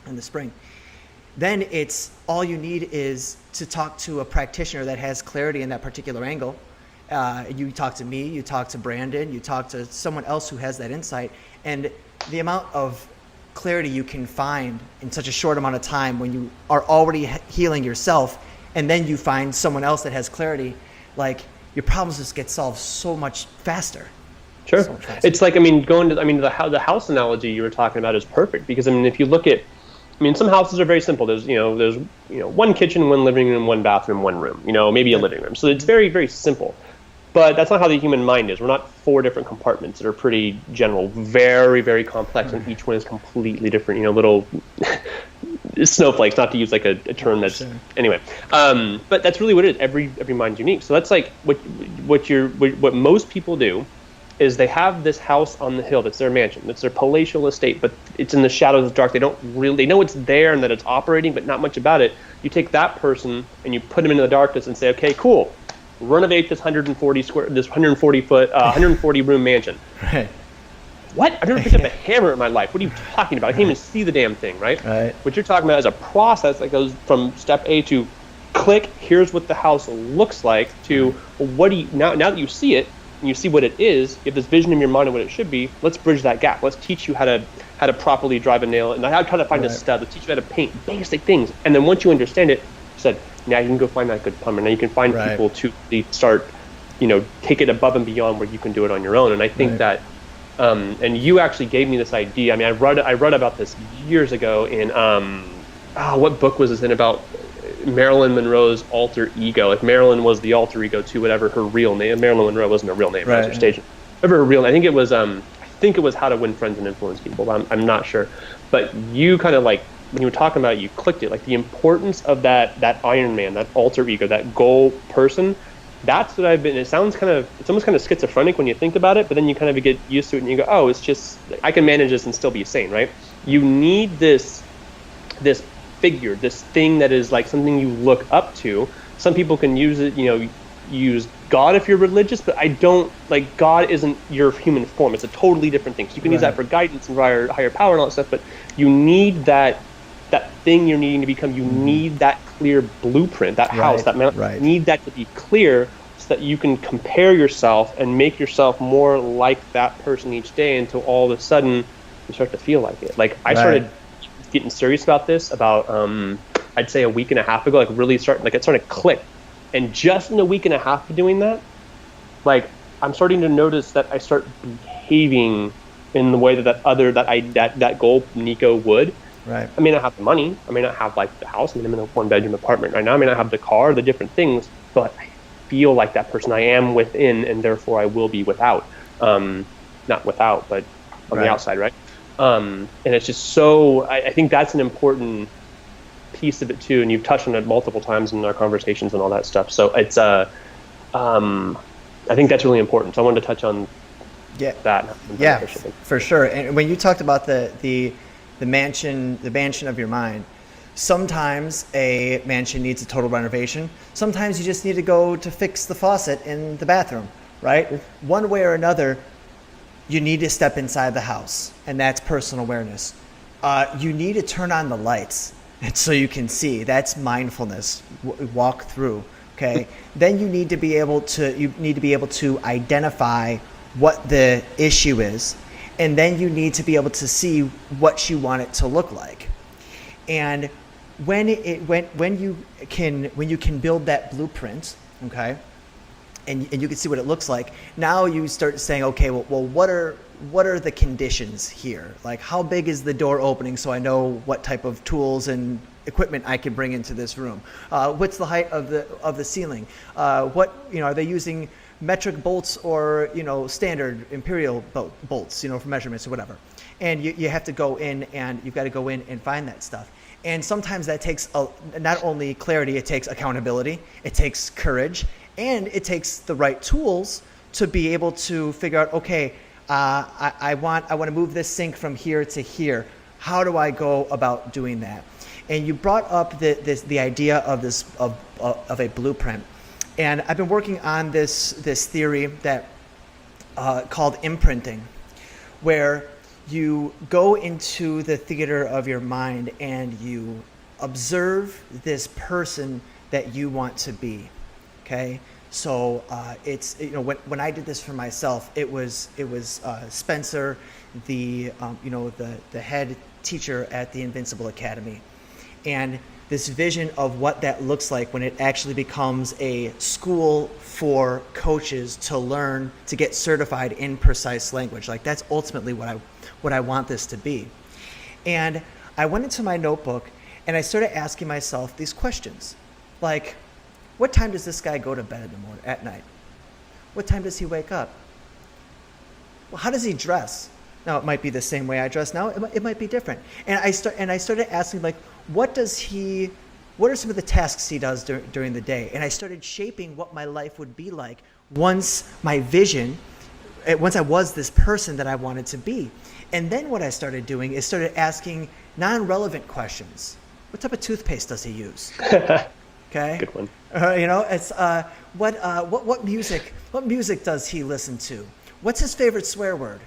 in the spring, then it's all you need is to talk to a practitioner that has clarity in that particular angle. You talk to me, you talk to Brandon, you talk to someone else who has that insight, and the amount of clarity you can find in such a short amount of time when you are already healing yourself, and then you find someone else that has clarity, like your problems just get solved so much faster. Sure. So much faster. It's like, the house analogy you were talking about is perfect, because if you look at, some houses are very simple. There's one kitchen, one living room, one bathroom, one room, maybe a living room. So it's very, very simple. But that's not how the human mind is. We're not 4 different compartments that are pretty general, very, very complex, and each one is completely different, little snowflakes, not to use like a term that's, Sure. Anyway. But that's really what it is. Every mind's unique. So that's like what most people do is they have this house on the hill that's their mansion, that's their palatial estate, but it's in the shadows of the dark. They know it's there and that it's operating, but not much about it. You take that person and you put them into the darkness and say, okay, cool, renovate this 140 room mansion. Right. What? I've never picked up a hammer in my life. What are you talking about? I can't even see the damn thing, right? Right. What you're talking about is a process that goes from step A to click, here's what the house looks like, to what do you, now that you see it, and you see what it is, you have this vision in your mind of what it should be, let's bridge that gap. Let's teach you how to properly drive a nail, and how to find a stud. Let's teach you how to paint basic things. And then once you understand it, you said, now you can go find that good plumber. Now you can find people to start, take it above and beyond where you can do it on your own. And I think that, and you actually gave me this idea. I read about this years ago in, what book was this in, about Marilyn Monroe's alter ego? Like Marilyn was the alter ego to whatever her real name. Marilyn Monroe wasn't her real name. Right. It was her stage name. Whatever her real name. I think it was How to Win Friends and Influence People. But I'm not sure. But you kind of like, when you were talking about it, you clicked it, like the importance of that Iron Man, that alter ego, that goal person. That's what I've been. It's almost kind of schizophrenic when you think about it, but then you kind of get used to it and you go, oh, it's just, I can manage this and still be sane, right? You need this figure, this thing that is like something you look up to. Some people can use it, use God if you're religious, but I don't, like, God isn't your human form. It's a totally different thing. So you can use that for guidance and higher power and all that stuff, but you need that thing you're needing to become. You need that clear blueprint, that house, that mountain. You need that to be clear so that you can compare yourself and make yourself more like that person each day until all of a sudden you start to feel like it. Like I started getting serious about this about I'd say a week and a half ago, like really it started to click. And just in a week and a half of doing that, like I'm starting to notice that I start behaving in the way that goal Nikko would. Right. I may not have the money. I may not have like the house. I'm in a 1-bedroom apartment right now. I may not have the car, the different things, but I feel like that person. I am within, and therefore I will be without. Not without, but on the outside, right? And it's just so. I think that's an important piece of it too. And you've touched on it multiple times in our conversations and all that stuff. So it's I think that's really important. So I wanted to touch on that. Yeah, for sure. And when you talked about the mansion of your mind, sometimes a mansion needs a total renovation. Sometimes you just need to go to fix the faucet in the bathroom, right? One way or another, you need to step inside the house, and that's personal awareness. You need to turn on the lights so you can see. That's mindfulness. Walk through, okay? Then you need to be able to identify what the issue is. And then you need to be able to see what you want it to look like. And when you can build that blueprint, okay, and you can see what it looks like. Now you start saying, okay, well, what are the conditions here? Like, how big is the door opening so I know what type of tools and equipment I can bring into this room? What's the height of the ceiling? Are they using metric bolts or standard imperial bolts for measurements or whatever? And you have to go in, and you've got to go in and find that stuff. And sometimes that takes not only clarity, it takes accountability, it takes courage, and it takes the right tools to be able to figure out, okay, I want to move this sink from here to here. How do I go about doing that? And you brought up the idea of a blueprint, and I've been working on this theory that called imprinting, where you go into the theater of your mind and you observe this person that you want to be. Okay, so it's when I did this for myself, it was Spencer, the head teacher at the Invincible Academy, and this vision of what that looks like when it actually becomes a school for coaches to learn to get certified in precise language. Like, that's ultimately what I want this to be. And I went into my notebook and I started asking myself these questions, like, what time does this guy go to bed at night? What time does he wake up? Well, how does he dress? Now, it might be the same way I dress now. It might be different. And I started asking, like, what are some of the tasks he does during the day? And I started shaping what my life would be like once I was this person that I wanted to be. And then what I started doing is started asking non-relevant questions. What type of toothpaste does he use? Okay. Good one. It's what music does he listen to? What's his favorite swear word?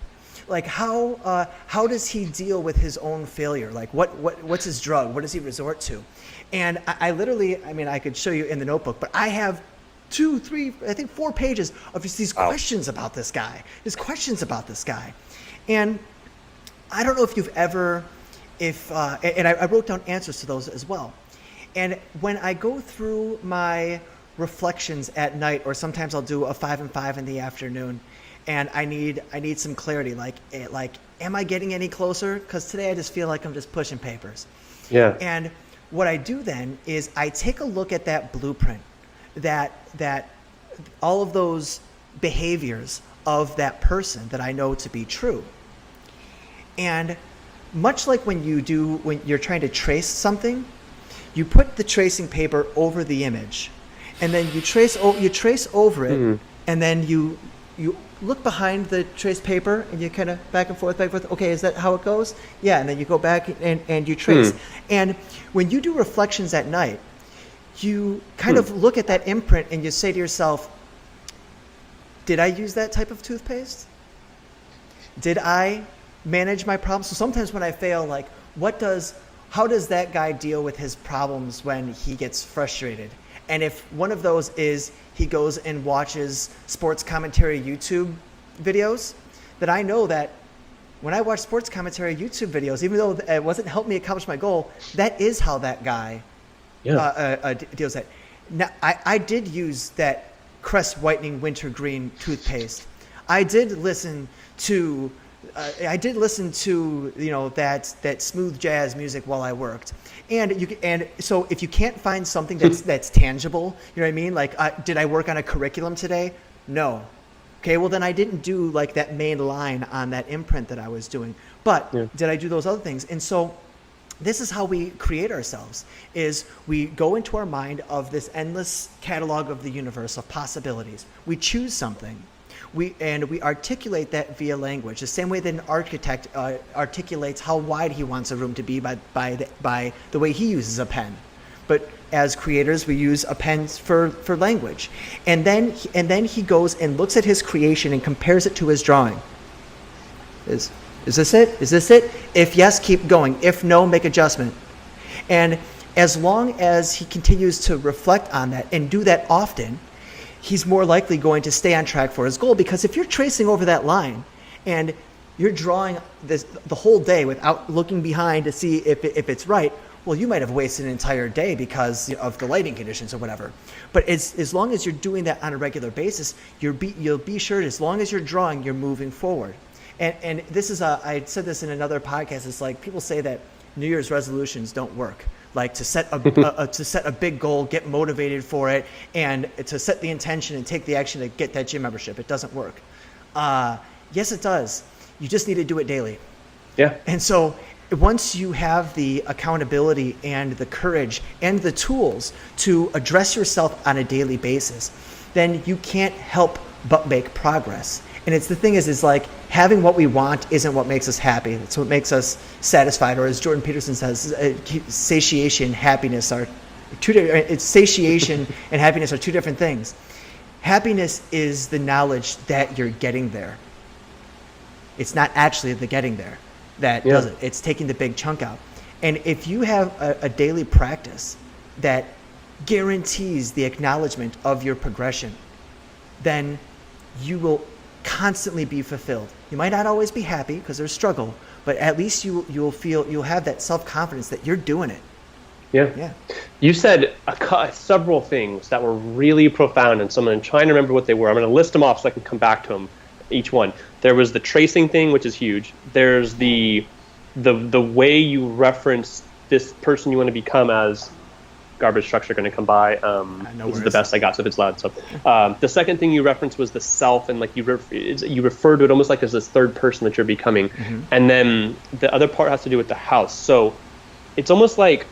Like, how does he deal with his own failure? Like, what's his drug? What does he resort to? And I literally, I could show you in the notebook, but I have 2, 3, I think 4 pages of just these questions about this guy. And I don't know if you've ever, and I wrote down answers to those as well. And when I go through my reflections at night, or sometimes I'll do a 5 and 5 in the afternoon, and I need some clarity, like, am I getting any closer? Because today I just feel like I'm just pushing papers. Yeah. And what I do then is I take a look at that blueprint, that all of those behaviors of that person that I know to be true. And much like when you're trying to trace something, you put the tracing paper over the image, and then you trace over it, and then you look behind the trace paper, and you kind of back and forth. Okay, is that how it goes? Yeah, and then you go back and you trace. And when you do reflections at night, you kind of look at that imprint and you say to yourself, did I use that type of toothpaste? Did I manage my problems? So sometimes when I fail, like, how does that guy deal with his problems when he gets frustrated? And if one of those is he goes and watches sports commentary YouTube videos, then I know that when I watch sports commentary YouTube videos, even though it wasn't helping me accomplish my goal, that is how that guy deals with it. Now, I did use that Crest Whitening Wintergreen toothpaste. I did listen to that smooth jazz music while I worked, and so if you can't find something that's tangible, you know what I mean? Like, did I work on a curriculum today? No. Okay, well then I didn't do like that main line on that imprint that I was doing, but did I do those other things? And so this is how we create ourselves: is we go into our mind of this endless catalog of the universe of possibilities. We choose something. We articulate that via language, the same way that an architect articulates how wide he wants a room to be by the way he uses a pen. But as creators, we use a pen for language, and then he goes and looks at his creation and compares it to his drawing. Is this it? Is this it? If yes, keep going. If no, make adjustment. And as long as he continues to reflect on that and do that often, he's more likely going to stay on track for his goal. Because if you're tracing over that line and you're drawing the whole day without looking behind to see if it's right, well, you might have wasted an entire day because of the lighting conditions or whatever. But as long as you're doing that on a regular basis, you'll be sure, as long as you're drawing, you're moving forward. And this is I said this in another podcast. It's like people say that New Year's resolutions don't work. Like to set a big goal, get motivated for it, and to set the intention and take the action to get that gym membership. It doesn't work. Yes, it does. You just need to do it daily. Yeah. And so once you have the accountability and the courage and the tools to address yourself on a daily basis, then you can't help but make progress. And it's the thing is like having what we want isn't what makes us happy. It's what makes us satisfied. Or as Jordan Peterson says, satiation, happiness are two different. It's satiation and happiness are two different things. Happiness is the knowledge that you're getting there. It's not actually the getting there that does it. It's taking the big chunk out. And if you have a daily practice that guarantees the acknowledgement of your progression, then you will constantly be fulfilled. You might not always be happy because there's struggle, but at least you'll have that self-confidence that you're doing it. Yeah. You said several things that were really profound, and so I'm trying to remember what they were. I'm going to list them off so I can come back to them, each one. There was the tracing thing, which is huge. There's the way you reference this person you want to become as garbage trucks are going to come by. This is the best I got, so if it's loud. So the second thing you referenced was the self, and like you refer to it almost like as this third person that you're becoming. Mm-hmm. And then the other part has to do with the house. So it's almost like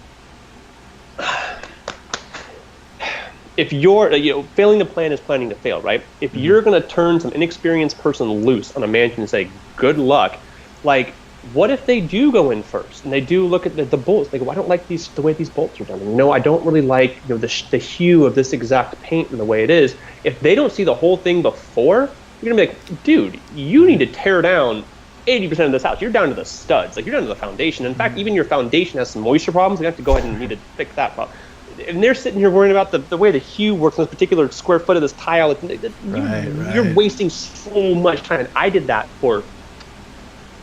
if you're, failing to plan is planning to fail, right? If mm-hmm. you're going to turn some inexperienced person loose on a mansion and say, good luck, like, what if they do go in first and they do look at the bolts? They go, I don't like the way these bolts are done. And, I don't really like the hue of this exact paint and the way it is. If they don't see the whole thing before, you're going to be like, dude, you need to tear down 80% of this house. You're down to the studs. Like, you're down to the foundation. In fact, even your foundation has some moisture problems. You have to go ahead and need to fix that problem. And they're sitting here worrying about the way the hue works on this particular square foot of this tile. You're wasting so much time. And I did that for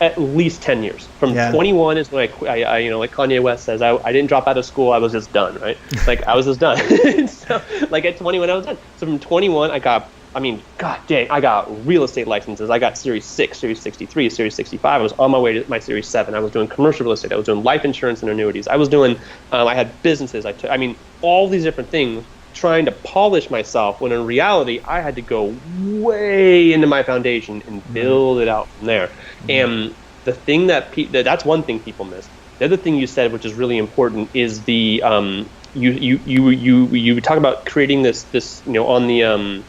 at least 10 years. From 21 is when I like Kanye West says, I didn't drop out of school, I was just done, right? Like, I was just done. So, like, at 21, I was done. So from 21, I got real estate licenses. I got Series 6, Series 63, Series 65. I was on my way to my Series 7. I was doing commercial real estate. I was doing life insurance and annuities. I was doing, I had businesses. All these different things, trying to polish myself, when in reality I had to go way into my foundation and build it out from there. And the thing that's one thing people miss. The other thing you said, which is really important, is the you talk about creating this on the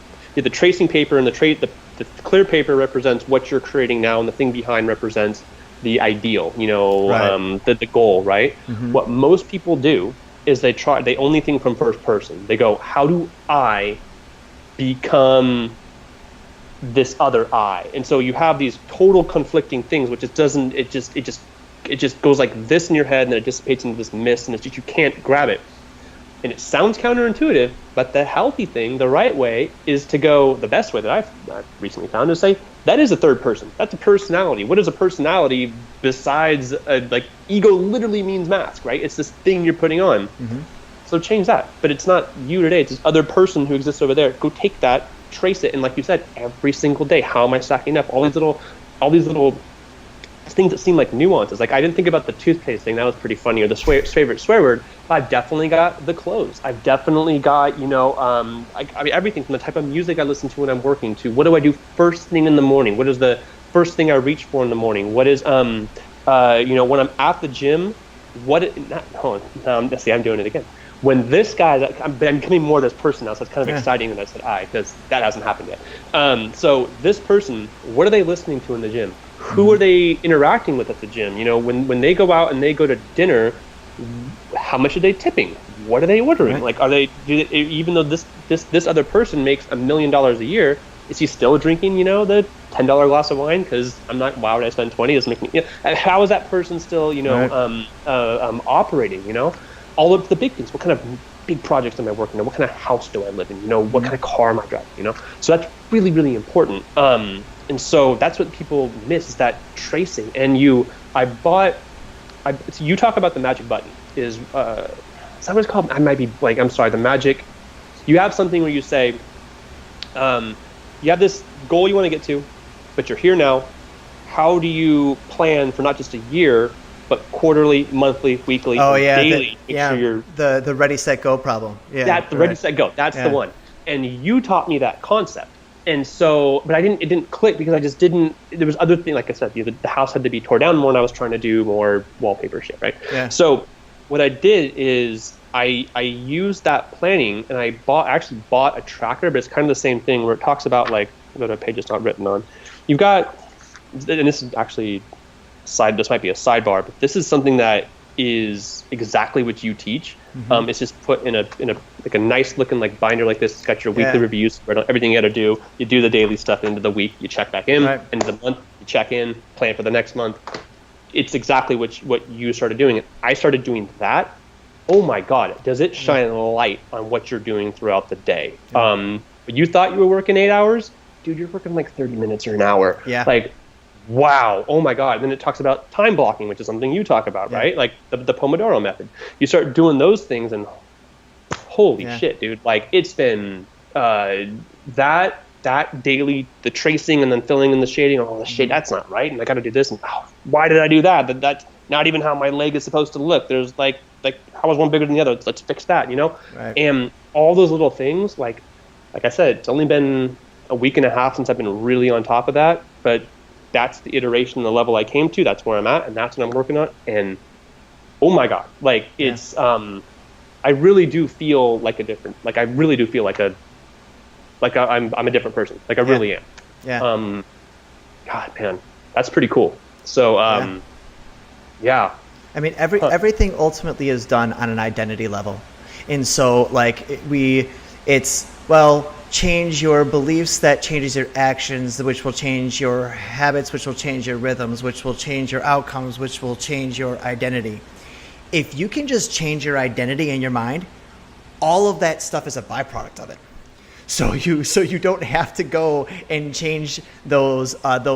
tracing paper, and the clear paper represents what you're creating now, and the thing behind represents the ideal, the goal, right? Mm-hmm. What most people do is they only think from first person. They go, how do I become this other I? And so you have these total conflicting things, which it just goes like this in your head, and then it dissipates into this mist, and it's just, you can't grab it. And it sounds counterintuitive, but the healthy thing, the right way, is to go, the best way that I've recently found, is to say, that is a third person. That's a personality. What is a personality besides, ego literally means mask, right? It's this thing you're putting on. Mm-hmm. So change that. But it's not you today. It's this other person who exists over there. Go take that, trace it, and like you said, every single day, how am I stacking up? All these little things that seem like nuances. Like, I didn't think about the toothpaste thing. That was pretty funny. Or the favorite swear word. I've definitely got the clothes. I've definitely got, everything from the type of music I listen to when I'm working to what do I do first thing in the morning? What is the first thing I reach for in the morning? What is, when I'm at the gym, I'm doing it again. When this guy, I'm becoming more this person now, so it's kind of exciting that I said I, because that hasn't happened yet. So this person, what are they listening to in the gym? Who are they interacting with at the gym? When they go out and they go to dinner, how much are they tipping? What are they ordering? Right. Like, even though this other person makes $1 million a year, is he still drinking, the $10 glass of wine? Because I'm not, why would I spend 20? Doesn't make me, how is that person still, operating, all of the big things. What kind of big projects am I working on? What kind of house do I live in? What kind of car am I driving? So that's really, really important. And so that's what people miss, is that tracing. And you talk about the magic button. is that what it's called? I might be blank. I'm sorry. The magic. You have something where you say, you have this goal you want to get to, but you're here now. How do you plan for not just a year, but quarterly, monthly, weekly, daily? The ready, set, go problem. Yeah, that's the ready, set, go. That's the one. And you taught me that concept. And so, but it didn't click because I just didn't, there was other things, like I said, the house had to be torn down more and I was trying to do more wallpaper shit, right? Yeah. So what I did is I used that planning and I actually bought a tracker, but it's kind of the same thing where it talks about, like, go to a page it's not written on. You've got, and this is actually this might be a sidebar, but this is something that is exactly what you teach. Mm-hmm. It's just put in a like a nice looking like binder like this. It's got your weekly reviews, everything you got to do. You do the daily stuff into the week. You check back in, end of the month. You check in, plan for the next month. It's exactly what you started doing. I started doing that. Oh my God, does it shine a light on what you're doing throughout the day? Yeah. You thought you were working 8 hours, dude. You're working like 30 minutes or an hour. Yeah. Like, wow, oh my God. Then it talks about time blocking, which is something you talk about, right? Like the Pomodoro method. You start doing those things and holy shit, dude. Like, it's been that daily, the tracing and then filling in the shading, oh, the shade, that's not right. And I got to do this. And why did I do that? That's not even how my leg is supposed to look. There's like how is one bigger than the other? Let's fix that, you know? Right. And all those little things, like I said, it's only been a week and a half since I've been really on top of that. But that's the iteration, the level I came to. That's where I'm at, and that's what I'm working on. And oh my God, like it's, I really do feel like a different. Like I really do feel like I'm a different person. Like I really am. Yeah. God, man, that's pretty cool. So, yeah. I mean, everything ultimately is done on an identity level, and so like change your beliefs, that changes your actions, which will change your habits, which will change your rhythms, which will change your outcomes, which will change your identity. If you can just change your identity in your mind, all of that stuff is a byproduct of it. So you don't have to go and change those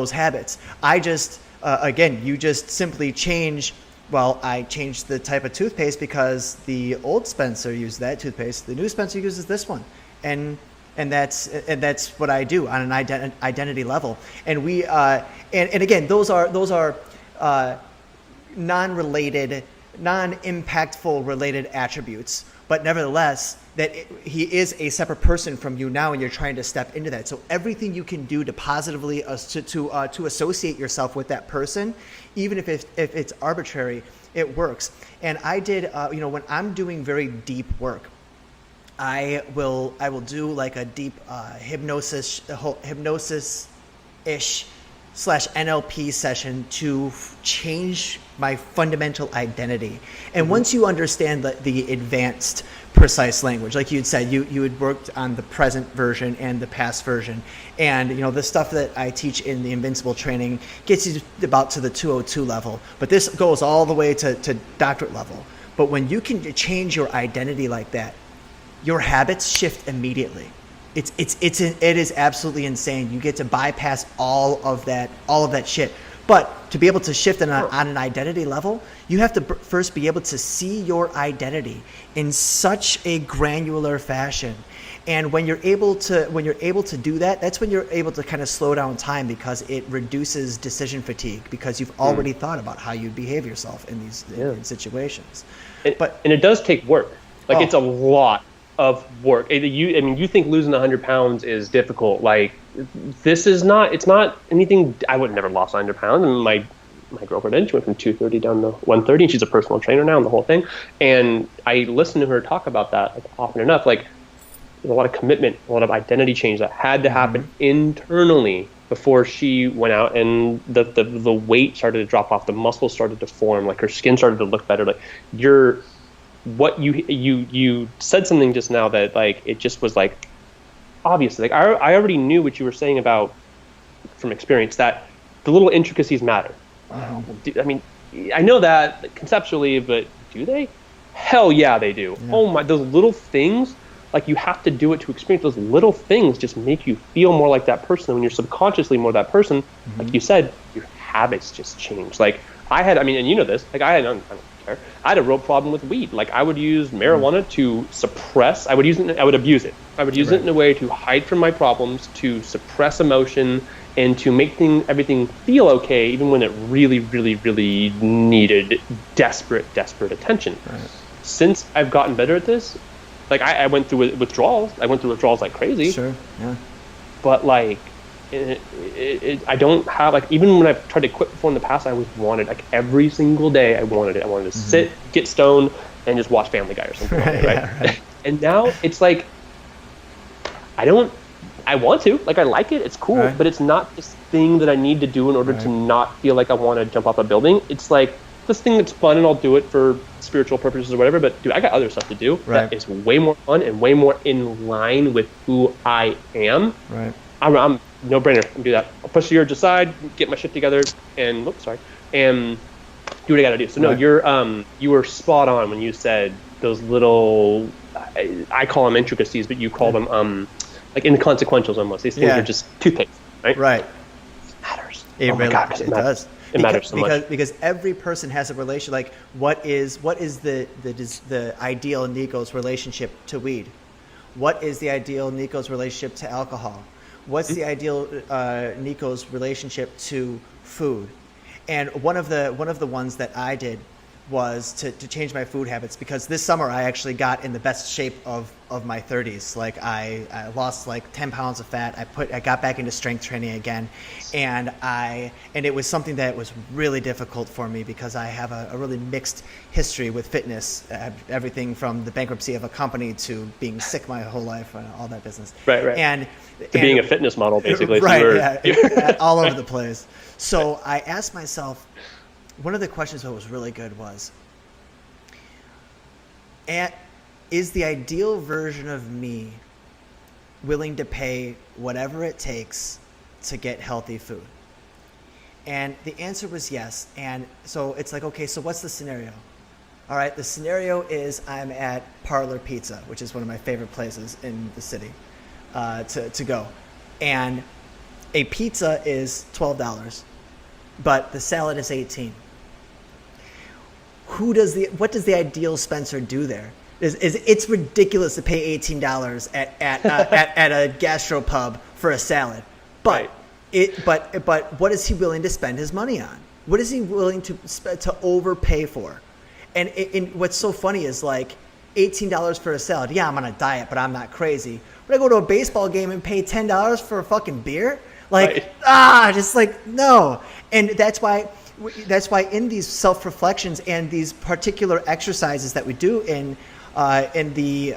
habits. I just you just simply change. Well, I changed the type of toothpaste because the old Spencer used that toothpaste. The new Spencer uses this one, and that's what I do on an identity level. And we and again, those are non-related, non-impactful related attributes, but nevertheless, that he is a separate person from you now, and you're trying to step into that. So everything you can do to positively to associate yourself with that person, even if it's arbitrary, it works. And I did, when I'm doing very deep work, I will do like a deep hypnosis-ish / NLP session to change my fundamental identity. And once you understand the advanced precise language, like you'd said, you had worked on the present version and the past version, and the stuff that I teach in the Invincible training gets you about to the 202 level, but this goes all the way to doctorate level. But when you can change your identity like that, your habits shift immediately. It is absolutely insane. You get to bypass all of that shit. But to be able to shift on an identity level, you have to first be able to see your identity in such a granular fashion. And when you're able to do that, that's when you're able to kind of slow down time, because it reduces decision fatigue, because you've already thought about how you behave yourself in these in situations. And it does take work. Like it's a lot of work. You think losing 100 pounds is difficult. Like, this is not, it's not anything. I would never lost 100 pounds. And my girlfriend did. She went from 230 down to 130, and she's a personal trainer now and the whole thing. And I listened to her talk about that like often enough. Like, there's a lot of commitment, a lot of identity change that had to happen internally before she went out, and the weight started to drop off, the muscles started to form, like her skin started to look better. Like, you said something just now that like it just was like obvious. Like I already knew what you were saying about from experience, that the little intricacies matter. I mean, I know that conceptually, but do they? Hell yeah, they do. Yeah. Oh my, those little things, like you have to do it to experience. Those little things just make you feel more like that person. When you're subconsciously more that person, like you said, your habits just change. Like and you know this, like I had care. I had a real problem with weed. Like I would use marijuana to suppress. I would abuse it. I would use it in a way to hide from my problems, to suppress emotion, and to make everything feel okay, even when it really, really, really needed desperate attention. Right. Since I've gotten better at this, like I went through withdrawals. I went through withdrawals like crazy. Sure. Yeah. But like, I don't have, like, even when I've tried to quit before in the past, I always wanted, like, every single day I wanted it. I wanted to sit, get stoned, and just watch Family Guy or something. Right. Right. And now it's like, I want to, like, I like it, it's cool, right. But it's not this thing that I need to do in order to not feel like I want to jump off a building. It's like this thing that's fun, and I'll do it for spiritual purposes or whatever, but dude, I got other stuff to do that is way more fun and way more in line with who I am. Right. I'm no brainer. I can do that. I'll push the urge aside, get my shit together, and and do what I gotta do. So no, you were spot on when you said those little, I call them intricacies, but you call them like inconsequentials almost. These things are just toothpaste, right? Right. It matters. It matters. Does. It matters so much. Because every person has a relation. Like, what is the ideal Nikko's relationship to weed? What is the ideal Nikko's relationship to alcohol? What's the ideal Nikko's relationship to food? And one of the ones that I did was to change my food habits, because this summer I actually got in the best shape of my 30s. Like I lost like 10 pounds of fat. I got back into strength training again, and it was something that was really difficult for me because I have a really mixed history with fitness. Everything from the bankruptcy of a company to being sick my whole life and all that business. Right. And being a fitness model, basically. Right. All over the place. So I asked myself, one of the questions that was really good was, is the ideal version of me willing to pay whatever it takes to get healthy food? And the answer was yes. And so it's like, okay, so what's the scenario? All right, the scenario is I'm at Parlor Pizza, which is one of my favorite places in the city to go. And a pizza is $12, but the salad is $18. What does the ideal Spencer do there? It's ridiculous to pay $18 at a gastropub for a salad, but what is he willing to spend his money on? What is he willing to overpay for? And what's so funny is, like, $18 for a salad. Yeah, I'm on a diet, but I'm not crazy. But I go to a baseball game and pay $10 for a fucking beer? Like, just like, no. And that's why in these self-reflections and these particular exercises that we do in the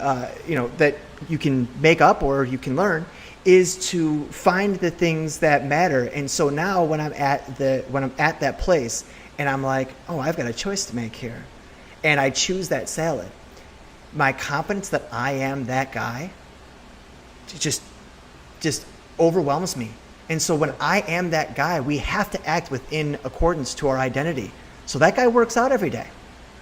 that you can make up or you can learn, is to find the things that matter. And so now when I'm at that place and I'm like, oh, I've got a choice to make here, and I choose that salad, my confidence that I am that guy just overwhelms me. And so when I am that guy, we have to act within accordance to our identity. So that guy works out every day.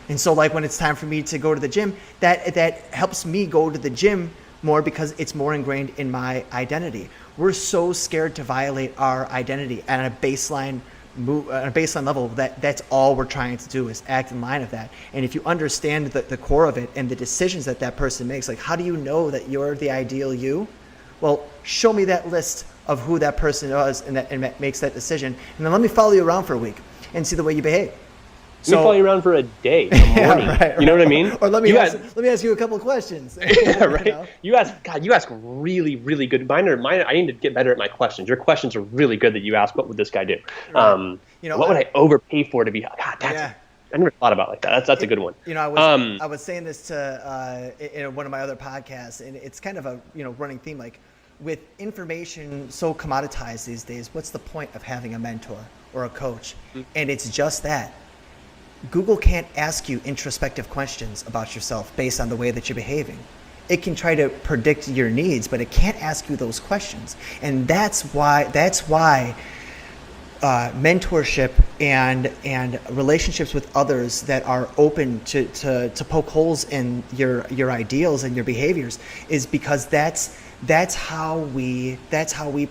And so, like, when it's time for me to go to the gym, that helps me go to the gym more because it's more ingrained in my identity. We're so scared to violate our identity at a baseline level that's all we're trying to do is act in line of that. And if you understand the core of it and the decisions that person makes, like, how do you know that you're the ideal you? Well, show me that list of who that person is and makes that decision, and then let me follow you around for a week and see the way you behave. So, let me follow you around for a day, a morning. Right. You know what I mean? Or let me ask you a couple of questions. Yeah, right. You ask really, really good. Mine. I need to get better at my questions. Your questions are really good that you ask. What would this guy do? Right. What would I overpay for to be? God, I never thought about it like that. That's a good one. I was saying this to in one of my other podcasts, and it's kind of a running theme. Like, with information so commoditized these days, what's the point of having a mentor or a coach? Mm-hmm. And it's just that. Google can't ask you introspective questions about yourself based on the way that you're behaving. It can try to predict your needs, but it can't ask you those questions. And that's why mentorship and relationships with others that are open to poke holes in your ideals and your behaviors is because that's how we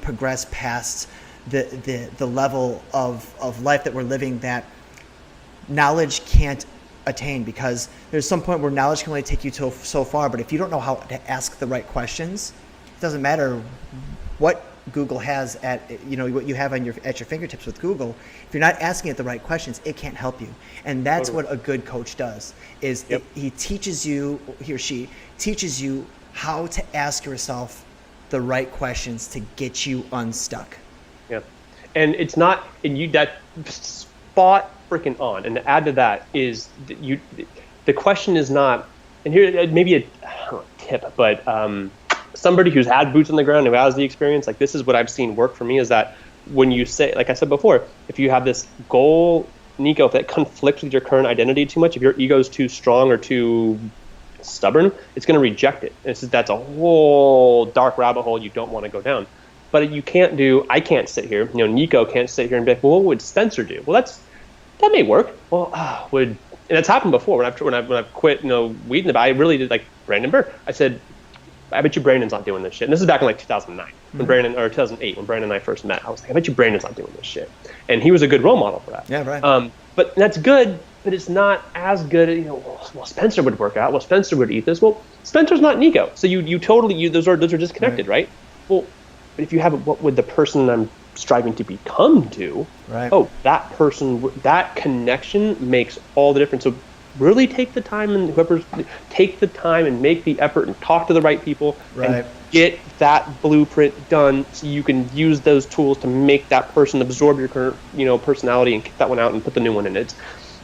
progress past the level of life that we're living, that knowledge can't attain, because there's some point where knowledge can only take you so far. But if you don't know how to ask the right questions, it doesn't matter what Google has at, what you have at your fingertips with Google. If you're not asking it the right questions, it can't help you. And that's what a good coach does, is he or she teaches you how to ask yourself the right questions to get you unstuck. Yeah. And it's not, and you, that spot freaking on. And to add to that is the question is not, and here maybe a tip, but somebody who's had boots on the ground, who has the experience, like this is what I've seen work for me, is that when you say, like I said before, if you have this goal, Nikko, if that conflicts with your current identity too much, if your ego is too strong or too stubborn, it's going to reject it. And that's a whole dark rabbit hole you don't want to go down. But I can't sit here, Nikko can't sit here and be like, well, what would Spencer do? Well, that may work. Well, and it's happened before when I've quit, weed, I really did, like Brandon Burr. I said, I bet you Brandon's not doing this shit. And this is back in like 2009, when 2008, when Brandon and I first met. I was like, I bet you Brandon's not doing this shit. And he was a good role model for that. Yeah, right. But that's good, but it's not as good. Well, Spencer would work out. Well, Spencer would eat this. Well, Spencer's not Nikko. So you totally, those are disconnected, right? Well, but if you have what would the person I'm striving to become do? Right. Oh, that person, that connection makes all the difference. So really take the time and make the effort and talk to the right people and get that blueprint done, so you can use those tools to make that person absorb your current, personality and kick that one out and put the new one in it.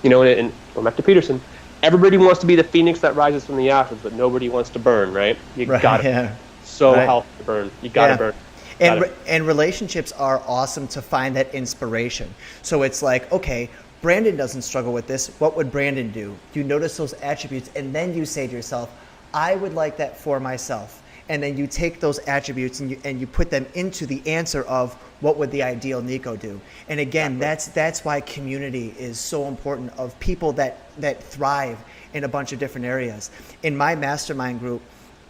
And going back to Peterson, everybody wants to be the phoenix that rises from the ashes, but nobody wants to burn, right? You got to healthy to burn. You got to burn. And relationships are awesome to find that inspiration. So it's like, okay, Brandon doesn't struggle with this. What would Brandon do? You notice those attributes, and then you say to yourself, I would like that for myself. And then you take those attributes and you put them into the answer of what would the ideal Nikko do. And again, that's why community is so important, of people that thrive in a bunch of different areas. In my mastermind group,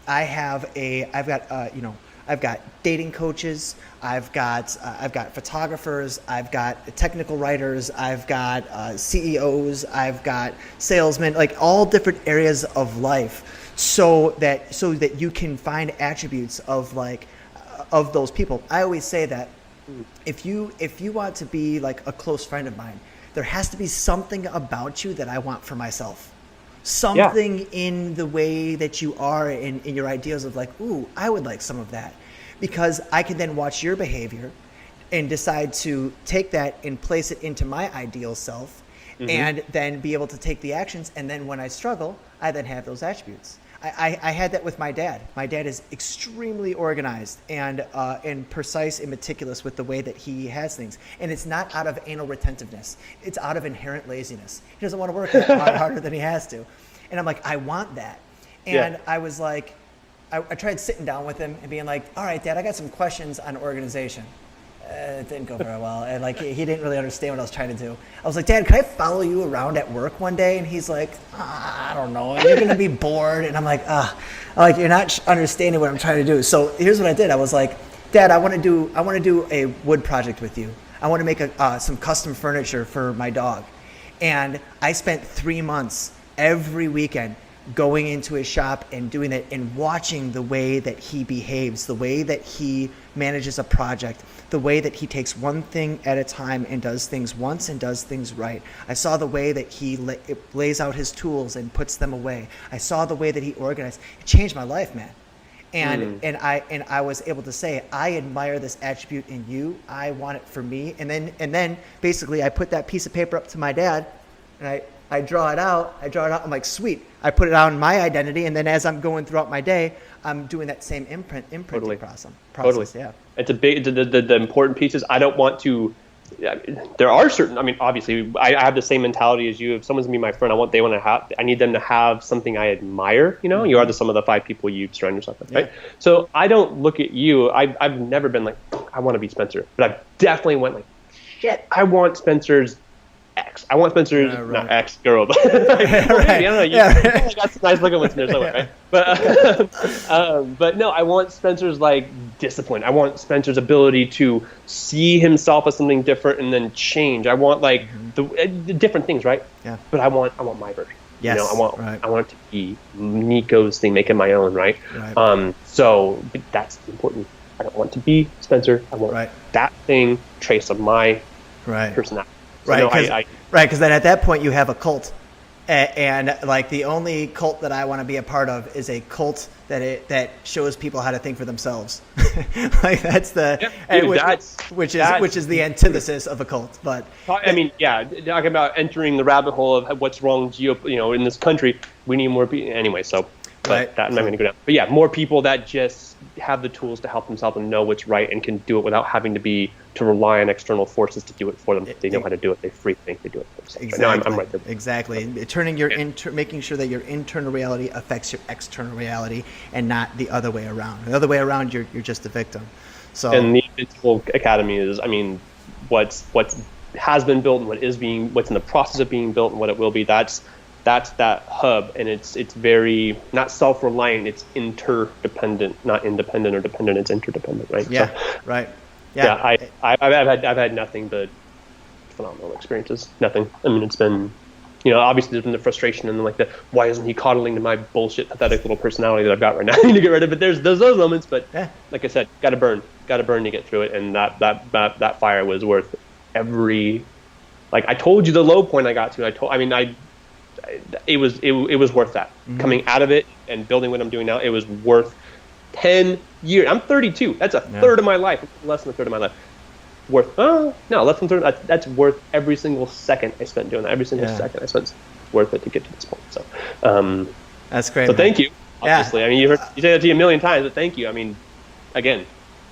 I've got dating coaches, I've got photographers, I've got technical writers, I've got CEOs, I've got salesmen, like all different areas of life, so that you can find attributes of those people. I always say that if you want to be like a close friend of mine, there has to be something about you that I want for myself. Something in the way that you are, in your ideas of like, ooh, I would like some of that. Because I can then watch your behavior and decide to take that and place it into my ideal self, and then be able to take the actions. And then when I struggle, I then have those attributes. I had that with my dad. My dad is extremely organized and precise and meticulous with the way that he has things. And it's not out of anal retentiveness. It's out of inherent laziness. He doesn't want to work harder than he has to. And I'm like, I want that. And I was like, I tried sitting down with him and being like, all right, Dad, I got some questions on organization. It didn't go very well. And like, he didn't really understand what I was trying to do. I was like, Dad, can I follow you around at work one day? And he's like, I don't know. You're going to be bored. And I'm like, you're not understanding what I'm trying to do. So here's what I did. I was like, Dad, I want to do a wood project with you. I want to make some custom furniture for my dog. And I spent 3 months every weekend going into his shop and doing that and watching the way that he behaves, the way that he manages a project, the way that he takes one thing at a time and does things once and does things right. I saw the way that he lays out his tools and puts them away. I saw the way that he organized. It changed my life, man. And I was able to say, I admire this attribute in you. I want it for me. And then basically I put that piece of paper up to my dad, and I draw it out. I'm like, sweet. I put it out in my identity, and then as I'm going throughout my day, I'm doing that same imprinting process. Totally. Yeah. It's a big. The important piece is I don't want to. There are certain. I mean, obviously, I have the same mentality as you. If someone's gonna be my friend, I need them to have something I admire. You are the sum of the 5 people you surround yourself with, right? So I don't look at you. I've never been like, I want to be Spencer, but I've definitely went like, shit, I want Spencer's X. I want Spencer's not X girl, but I don't know. You got some nice looking ones in there somewhere, right? But no, I want Spencer's like discipline. I want Spencer's ability to see himself as something different and then change. I want like the different things, right? Yeah. But I want my version. Yes. I want it to be Nico's thing, make it my own, right? So that's important. I don't want to be Spencer. I want that thing trace of my personality. So because then at that point you have a cult. And like the only cult that I want to be a part of is a cult that shows people how to think for themselves. Like that's which is the antithesis of a cult. But I mean, talking about entering the rabbit hole of what's wrong, in this country, we need more people anyway. So, but that I'm not going to go down. But yeah, more people that just have the tools to help themselves and know what's right and can do it without having to rely on external forces to do it for them. They know how to do it. They free think they do it for themselves. Exactly. No, I'm right there. Exactly. Making sure that your internal reality affects your external reality and not the other way around. The other way around, you're just a victim. So. And the Invincible Academy is, what's has been built and what's in the process of being built and what it will be. That's that hub, and it's very not self-reliant. It's interdependent, not independent or dependent. It's interdependent, right? Yeah, so, right. Yeah, I've had nothing but phenomenal experiences. Nothing. It's been, obviously there's been the frustration and like the why isn't he coddling to my bullshit, pathetic little personality that I've got right now? I need to get rid of it. There's those moments, but like I said, got to burn to get through it, and that fire was worth every. Like I told you, the low point I got to. It was worth that. Coming out of it and building what I'm doing now, it was worth 10 years. I'm 32. That's a third of my life. Less than a third of my life. Less than a third. That's worth every single second I spent doing that. Every single second I spent worth it to get to this point. So that's great. So thank you. Obviously, you say that to you a million times, but thank you. Again.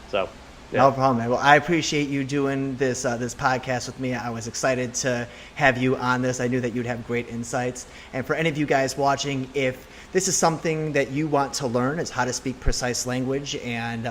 So. Yeah. No problem, man. Well, I appreciate you doing this podcast with me. I was excited to have you on this. I knew that you'd have great insights. And for any of you guys watching, if this is something that you want to learn, is how to speak precise language and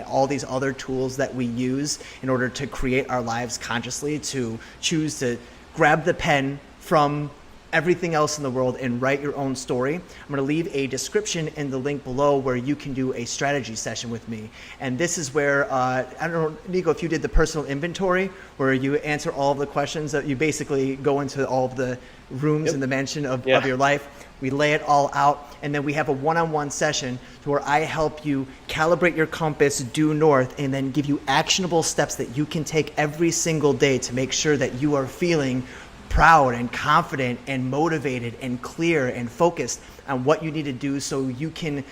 all these other tools that we use in order to create our lives consciously, to choose to grab the pen from everything else in the world and write your own story. I'm going to leave a description in the link below where you can do a strategy session with me. And this is where, I don't know, Nikko, if you did the personal inventory where you answer all of the questions, that you basically go into all of the rooms in the mansion of your life. We lay it all out, and then we have a one-on-one session where I help you calibrate your compass due north and then give you actionable steps that you can take every single day to make sure that you are feeling proud and confident and motivated and clear and focused on what you need to do so you can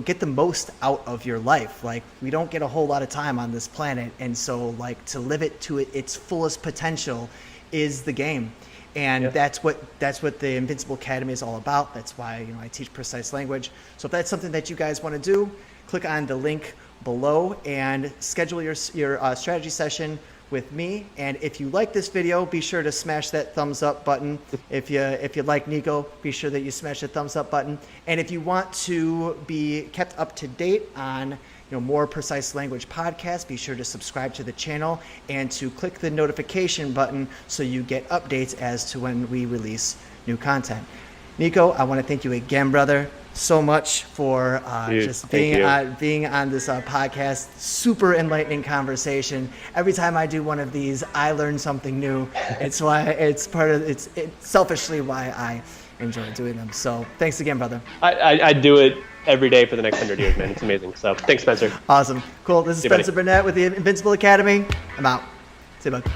get the most out of your life. Like, we don't get a whole lot of time on this planet, and so like to live it to its fullest potential is the game. And that's what the Invincible Academy is all about. That's why I teach precise language. So if that's something that you guys want to do, click on the link below and schedule your strategy session with me. And if you like this video, be sure to smash that thumbs up button. If you like Nikko, be sure that you smash the thumbs up button. And if you want to be kept up to date on more precise language podcasts, be sure to subscribe to the channel and to click the notification button so you get updates as to when we release new content. Nikko, I want to thank you again, brother, so much for just being on this podcast. Super enlightening conversation. Every time I do one of these, I learn something new. It's selfishly why I enjoy doing them. So thanks again, brother. I do it every day for the next 100 years, man. It's amazing. So thanks, Spencer. Awesome. Cool. This is Spencer Burnett with the Invincible Academy. I'm out. See you, bud.